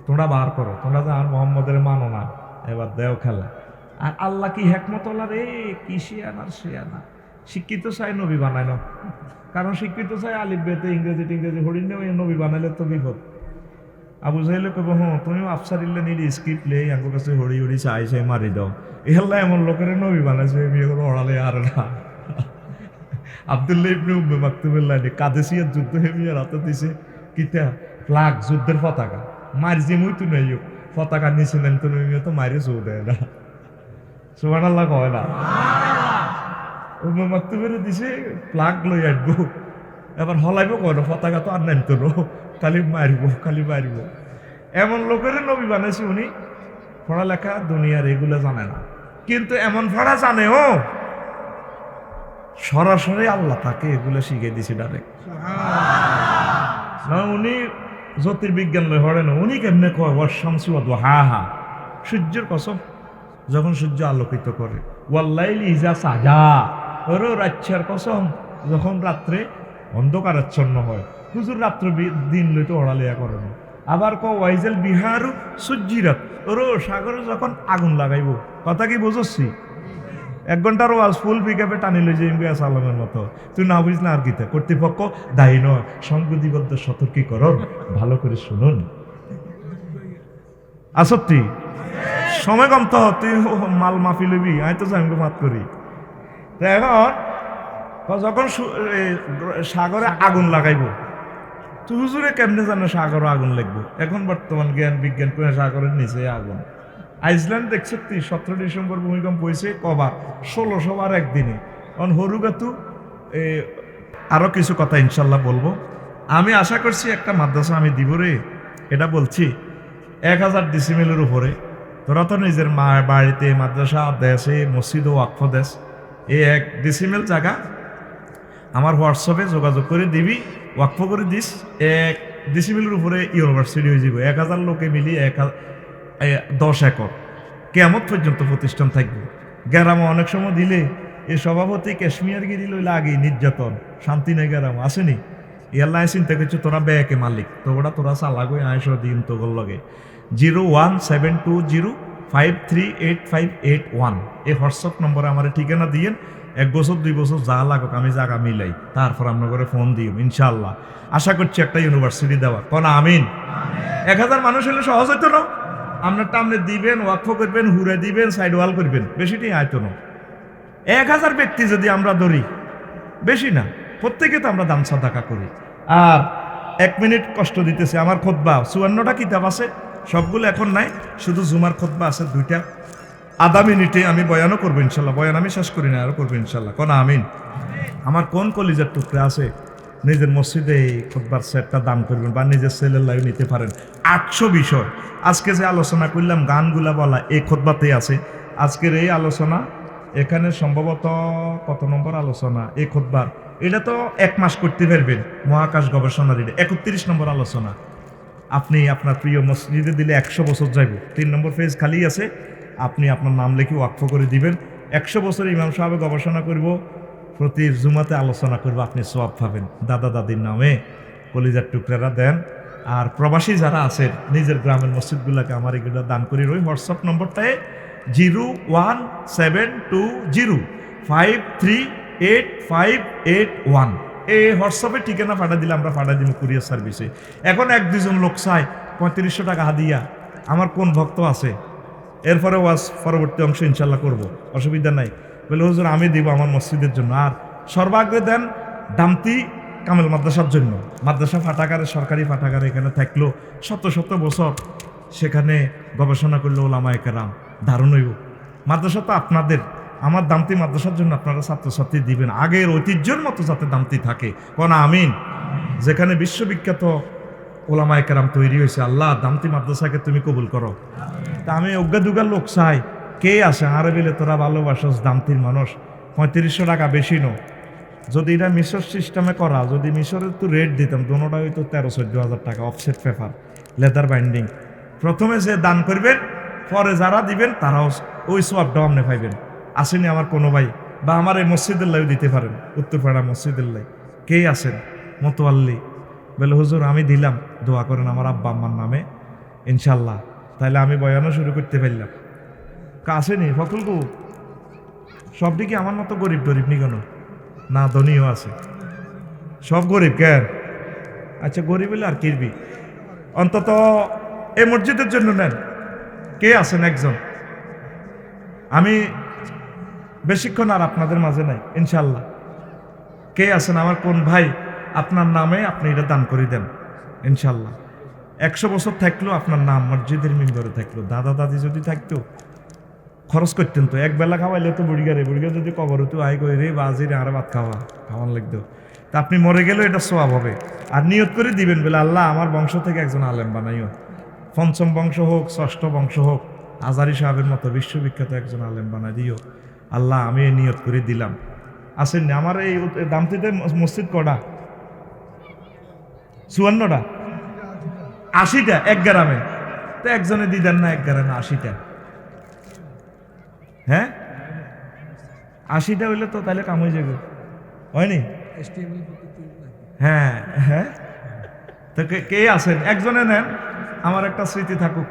[SPEAKER 1] তোমরা বার করো, তোমরা যে আর মোহাম্মদের মানো না, এবার দেও খেলা। আর আল্লাহ কি হেকমত রে, কি শিয়ানা শিয়ানা। শিক্ষিত চাই নবী বানায় না, কারণ শিক্ষিত চাই আলিফ বেতে ইংরেজি টিংরেজি হরিণ নবী বানাইলে তো বিপদ। আবু জাহেলে কব, হ্যাঁ তুমিও আফসারিল্লা নিলি স্ক্রিপ্ট লে আঙ্গ কাছে হরি হরি চাই চাই মারি দাও। এহল্লা এমন লোকের নবী বানাইছে, বিয়ে করে ওড়ালে আর না। আব্দুল্লাহ ইবনে উম্মে মাকতুমের কাদেসিয়ার যুদ্ধ হেমিয়ার হাতে দিছে কিতা ফ্লাগ, যুদ্ধের পতাকা। মার যে মুইতু নাই পতাকা নিচে নেন তো তো মারি জোর দেয় না। সুবহানাল্লাহ কয় না? উম্মে মাকতুমের দিছে ফ্লাগ লই আসবো, এবার হলাইব কয় না, পতাকা তো আর নেন তো, খালি মারিব খালি মারিব। এমন লোকের নবী বানাইছে উনি। পড়ালেখা দুনিয়ার এগুলো জানে না, কিন্তু এমন পড়া জানে ও সরাসরি আল্লাহ তাকে এগুলো শিখে দিছে ডাইরেক্ট। না উনি জ্যোতির্বিজ্ঞান লয় হরে না, উনি কেমনে কয় ওয়াশামসি ওয়া দুহাহা, সূর্যের কসম, যখন সূর্য আলোকিত করে ওয়াল্লাইলি ইজা সাজা, ওরে রাচ্ছার কসম, যখন রাত্রে অন্ধকারাচ্ছন্ন হয়। হুজুর রাত্র দিন লইতে ওড়ালিয়া করে না। আবার ওয়াইজেল বিহারু সুজ্জিরাত, ওরো সাগরে যখন আগুন লাগাইব। কথা কি বুঝছি? 1 ঘন্টার ওয়াজ ফুল পিকআপে টানি লই যাই সালামের মতো। তুই না বুঝ না আর কিতা, কর্তৃপক্ষ দায়ী নয়, সংবিধিবদ্ধ সতর্কীকরণ, ভালো করে শুনুন। আসত্তি সময় কম তো, তুই মাল মাফি লবি, আমি তো আমি মাত করি। তো এখন যখন সাগরে আগুন লাগাইব, তো হুজুরে কেমনে জানো সাগরে আগুন লাগবো? এখন বর্তমান জ্ঞান বিজ্ঞান করে সাগরের নিচে আগুন। আইসল্যান্ড দেখছে 17 ডিসেম্বর ভূমিকম্প হয়েছে কবার, 1600 বার একদিনে। কারণ হরুগাতু আরো কিছু কথা ইনশাল্লাহ বলবো। আমি আশা করছি একটা মাদ্রাসা আমি দিব রে, এটা বলছি 1000 ডিসিমেলের উপরে। তোরা তো নিজের মা বাড়িতে মাদ্রাসা দেশে মসজিদ ও ওয়াকফ দেশ, এই 1 ডিসিমেল জায়গা আমার হোয়াটসঅ্যাপে যোগাযোগ করে দিবি, ওয়াকফ করে দিস। 1 ডিসিমেলের উপরে ইউনিভার্সিটি হয়ে যাব। 1000 লোকে মিলিয়ে 10 একর কেয়ামত পর্যন্ত প্রতিষ্ঠান থাকবে। গ্রামে অনেক সময় দিলে এই সভাপতি কাশ্মীরগিরি লইলে আগে নির্যাতন, শান্তি নেই গ্রাম আসেনি। ইয়াল্লাহ চিন্তা করছো তোরা ব্যাকে মালিক, তো ওটা তোরা চালাগো আয়স দিন তো লগে। 01720538581 এই হোয়াটসঅ্যাপ নম্বরে আমার ঠিকানা দিয়েন। 1 বছর 2 বছর যা লাগুক আমি জায়গা মিলাই, তারপর আপনার করে ফোন দিও ইনশাল্লাহ। আশা করছি একটা ইউনিভার্সিটি দেওয়া, কোন আমিন। 1000 মানুষ হলে সহজ হইতো না? আপনারটা আপনি দিবেন, ওয়াকফ করবেন, হুরে দিবেন, সাইড ওয়াল করবেন, বেশিটাই আয়তো না। 1000 ব্যক্তি যদি আমরা ধরি, বেশি না, প্রত্যেকে তো আমরা দান সাদাকা করি। আর 1 মিনিট কষ্ট দিতেছে। আমার খুতবা 54টা কিতাব আছে, সবগুলো এখন নাই, শুধু জুমার খুতবা আছে 2টা। আধা মিনিটে আমি বয়ানও করবো ইনশাল্লাহ। বয়ান আমি শেষ করি না, আরো করবো ইনশাল্লাহ, কোন আমিন। আমার কোন কলিজার টুকরা আছে নিজের মসজিদে এই খুতবার সেটটা দান করবেন বা নিজের ছেলের লাইভ নিতে পারেন। 800 বিষয় আজকে যে আলোচনা করলাম, গানগুলা বলা এই খুতবাতেই আছে। আজকের এই আলোচনা এখানে সম্ভবত কত নম্বর আলোচনা এই খুতবার? এটা তো 1 মাস করতে পারবেন। মহাকাশ গবেষণার এটা 31 নম্বর আলোচনা। আপনি আপনার প্রিয় মসজিদে দিলে 100 বছর যাইব। 3 নম্বর পেজ খালি আছে, আপনি আপনার নাম লিখে ওয়াকফ করে দিবেন। 100 বছর ইমাম সাহেব গবেষণা করব, প্রতি জুমাতে আলোচনা করব, আপনি সওয়াব পাবেন। দাদা দাদির নামে কলিজার টুকরারা দেন। আর প্রবাসী যারা আছেন নিজের গ্রামের মসজিদগুলোকে আমার এগুলো দান করি। ওই হোয়াটসঅ্যাপ নম্বরটায় 01720538581 এই হোয়াটসঅ্যাপে ঠিকানা পাঠা দিলে আমরা পাঠা দিব কুরিয়ার সার্ভিসে। এখন 1-2 জন লোক চায় 3500 টাকা হাদিয়া। আমার কোন ভক্ত আছে? এরপরে ওয়াজ পরবর্তী অংশ ইনশাল্লাহ করব, অসুবিধা নাই। বলে হুজুর আমি দিব আমার মসজিদের জন্য। আর সর্বাগ্রে দেন দামতি কামেল মাদ্রাসার জন্য। মাদ্রাসা পাঠাগারে, সরকারি পাঠাগারে এখানে থাকলো শত শত বছর, সেখানে গবেষণা করলো ওলামায়ে কেরাম, দারুণ হইব। মাদ্রাসা তো আপনাদের, আমার দামতি মাদ্রাসার জন্য আপনারা ছাত্রছাত্রী দিবেন, আগের ঐতিহ্যের মতো যাতে দামতি থাকে, কোন আমিন। যেখানে বিশ্ববিখ্যাত ওলামায়ে কেরাম তৈরি হয়েছে, আল্লাহ দামতি মাদ্রাসাকে তুমি কবুল করো। তা আমি অজ্ঞাদুগার লোক চাই, কে আসে আরে বেলে তোরা ভালোবাসস দামতির মানুষ। 3500 টাকা বেশি নো। যদি এটা মিশর সিস্টেমে করা, যদি মিশরের তো রেট দিতাম, দোনোটা হয়তো 13-14 হাজার টাকা, অফসেট পেপার, লেদার বাইন্ডিং। প্রথমে যে দান করবেন, পরে যারা দিবেন তারাও ওই সওয়াবটাও আপনি পাইবেন। আসেনি আমার কোনো ভাই, বা আমার এই মসজিদের লাইও দিতে পারেন, উত্তরপাড়া মসজিদের লাই। কে আছেন? মতোয়াল্লি বলে হুজুর আমি দিলাম, দোয়া করেন আমার আব্বা আম্মার নামে ইনশাল্লাহ। তাহলে আমি বয়ানও শুরু করতে পারলাম। আসেনি ফখরুল? সবটি কি আমার মতো গরিব টরিব নি কেন? না, ধনীও আছে, সব গরিব কেন? আচ্ছা গরিব হলে আর কিরবি, অন্তত এই মসজিদের জন্য নেন। কে আছেন একজন? আমি বেশিক্ষণ আর আপনাদের মাঝে নাই ইনশাল্লাহ। কে আছেন? আমার কোন ভাই আপনার নামে আপনি এটা দান করে দেন ইনশাল্লাহ। 100 বছর থাকলো আপনার নাম মসজিদের মিম্বরে থাকলো। দাদা দাদি যদি থাকতো খরচ করতেন তো, একবেলা খাওয়াইলে তো বুড়িগারে যদি কবর হতো আই কই রে বাজিরে আর ভাত খাওয়ান লাগতো। তা আপনি মরে গেলেও এটা সওয়াব হবে। আর নিয়ত করে দিবেন বলে আল্লাহ আমার বংশ থেকে একজন আলেম বানাইও, 5ম বংশ হোক 6ষ্ঠ বংশ হোক, আজারি সাহেবের মতো বিশ্ববিখ্যাত একজন আলেম বানাই দিও আল্লাহ। আমি এই নিয়ত করে দিলাম। আসেন না আমার এই দামতিতে মসজিদ কটা? 54টা, 80টা এক গ্রামে। তো একজনে দিদেন না, এক গ্রামে 80টা। হ্যাঁ 80টা হইলে তো তাহলে কাম হয়ে যাবে, হয়নি? হ্যাঁ হ্যাঁ, তো কে আছেন একজনে নেন, আমার একটা স্মৃতি থাকুক।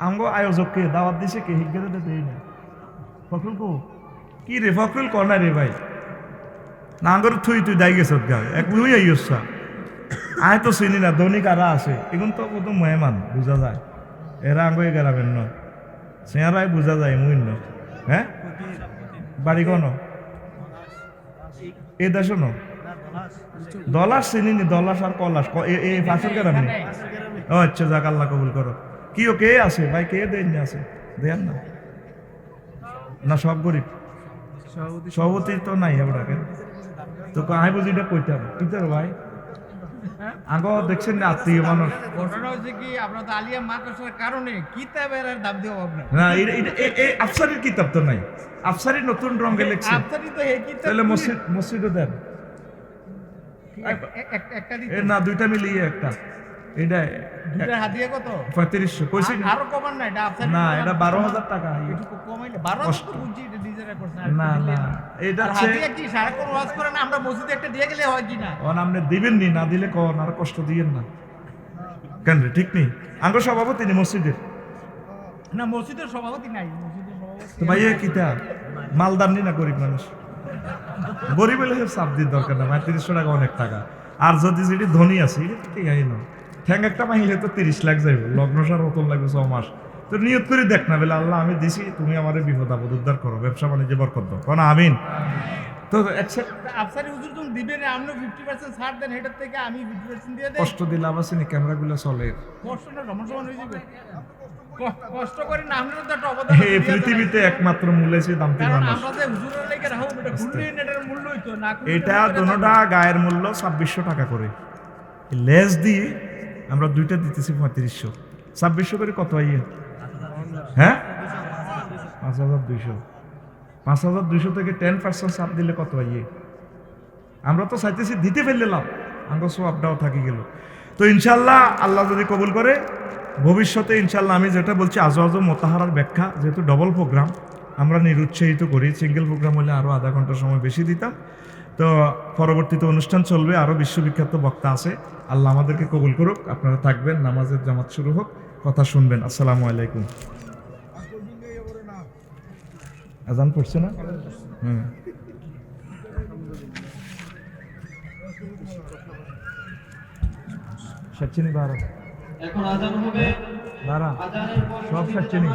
[SPEAKER 1] আমগো আয়োজককে দাওয়াত দিছে কে? হিজ্ঞাতে দেই না। ফখরুল কো কি রে? ফখরুল কর না রে ভাই, না আঙ্গর তুই দাই গেছ গা, এক লুই আইসা আয় তো চিনি না, ধনী কারা আছে এখন তো প্রথম মেহমান বুঝা যায়, এরা আঙ্গ গেলাবেন না, চেহারাই বুঝা যায় মুই ন। হ্যাঁ, বাড়ি কোন এ দেশ ন? দলাস চিনি নি, দলাস আর কলাস এই পাশের গ্রাম নেই? ও আচ্ছা, যাক আল্লাহ কবুল করো। কি ও কে আছে ভাই? কে দেন না আছে? দেন না, না সব গরিব? সভাপতি তো নাই ওটাকে, তো আমি বুঝি এটা কইতাম কিতার ভাই আগ দেখছেন না আত্মীয় মানুষ।
[SPEAKER 2] ঘটনা হচ্ছে কি, আপনার তো আলিয়া মাদ্রাসার কারণে কিতাবের আর দাম দেওয়া হবে
[SPEAKER 1] না, এই আফসারির কিতাব তো নাই, আফসারি নতুন রঙে লিখছে,
[SPEAKER 2] আফসারি তো এই কিতাব
[SPEAKER 1] তাহলে মসজিদও দেন
[SPEAKER 2] একটা দিতে
[SPEAKER 1] না, দুইটা মিলিয়ে একটা, এটা
[SPEAKER 2] দুইটা হাদিয়া কত?
[SPEAKER 1] 3500 কইছি
[SPEAKER 2] আরো কমান না, এটা আফসারি
[SPEAKER 1] না, এটা 12,000 টাকা।
[SPEAKER 2] একটু কমাইলে 12 তো বুঝি, এটা ডিজাইন করছেন
[SPEAKER 1] না না, এটা
[SPEAKER 2] আর হাদিয়া কি সারা কোন ওয়াজ করে না, আমরা মসজিদে একটা দিয়ে গেলে হয় কি না?
[SPEAKER 1] ও আপনি দিবেন নি, না দিলে কোন আর কষ্ট দিয়েন না কেন রে? ঠিক নেই আঙ্গ সভাপতি নি মসজিদের?
[SPEAKER 2] না, মসজিদের সভাপতি নাই, মসজিদের সভাপতি
[SPEAKER 1] তো ভাইয়া কিতা মালদার নি না, গরিব মানুষ, গরিব হলে চাপ দিতে দরকার না, 3500 টাকা অনেক টাকা। আর যদি যেটি ধনী আছে এটা ঠিক আছে না, ঠ্যাং একটা মাইলে তো 30 লাখ যাইব, লগ্নসার মতন লাগবে 6 মাস। তো নিয়ত করে দেখ না, বলে আল্লাহ আমি দিছি, তুমি আমার বিপদ আপদ উদ্ধার করো, ব্যবসা বাণিজ্যে বরকত দাও, কোন আমিন। তো
[SPEAKER 2] আফসারি হুজুর তুমি দিবেন, আপনি 50% ছাড় দেন, এটার থেকে আমি 50% দিয়ে দেই।
[SPEAKER 1] কষ্ট দিলে আবার সিনি ক্যামেরাগুলো চলে,
[SPEAKER 2] কষ্টটা সমান হয়ে যাবে, কষ্ট করে না, আমরা তো একটা অবদান
[SPEAKER 1] এই পৃথিবীতে একমাত্র মূল্য আছে দামতি
[SPEAKER 2] কারণ
[SPEAKER 1] মানুষ।
[SPEAKER 2] আমরা যে হুজুরের লেগে রাখো, এটা খুললে এটার মূল্য হইতো না,
[SPEAKER 1] এটা দোনোটা গায়ের মূল্য 2600 টাকা করে, লেস দিয়ে আমরা দুইটা দিতেছি 3500, 2600 করে কত আইয়ে? হ্যাঁ, 5200, 5200 থেকে 10% ছাড় দিলে কত আইয়ে? আমরা তো চাইতেছি দিতে ফেললাম, আঙ্গ সোয়াবটাও থাকি গেল। তো ইনশাল্লাহ আল্লাহ যদি কবুল করে ভবিষ্যতে ইনশাল্লাহ আমি যেটা বলছি আজওয়াজ মোতাহারার ব্যাখ্যা, যেহেতু ডবল প্রোগ্রাম আমরা নিরুৎসাহিত করি, সিঙ্গেল প্রোগ্রাম হলে আরও আধা ঘন্টা সময় বেশি দিতাম। তো পরবর্তীতে অনুষ্ঠান চলবে, আরও বিশ্ববিখ্যাত বক্তা আছে, আল্লাহ আমাদেরকে কবুল করুক। আপনারা থাকবেন, নামাজের জামাত শুরু হোক, কথা শুনবেন। আসসালামু আলাইকুম। আজান পড়ছে না? হুম, সচ্চিনি বারা
[SPEAKER 3] এখন আজান হবে,
[SPEAKER 1] বারা
[SPEAKER 3] আজানের পর
[SPEAKER 1] সব সচ্চিনি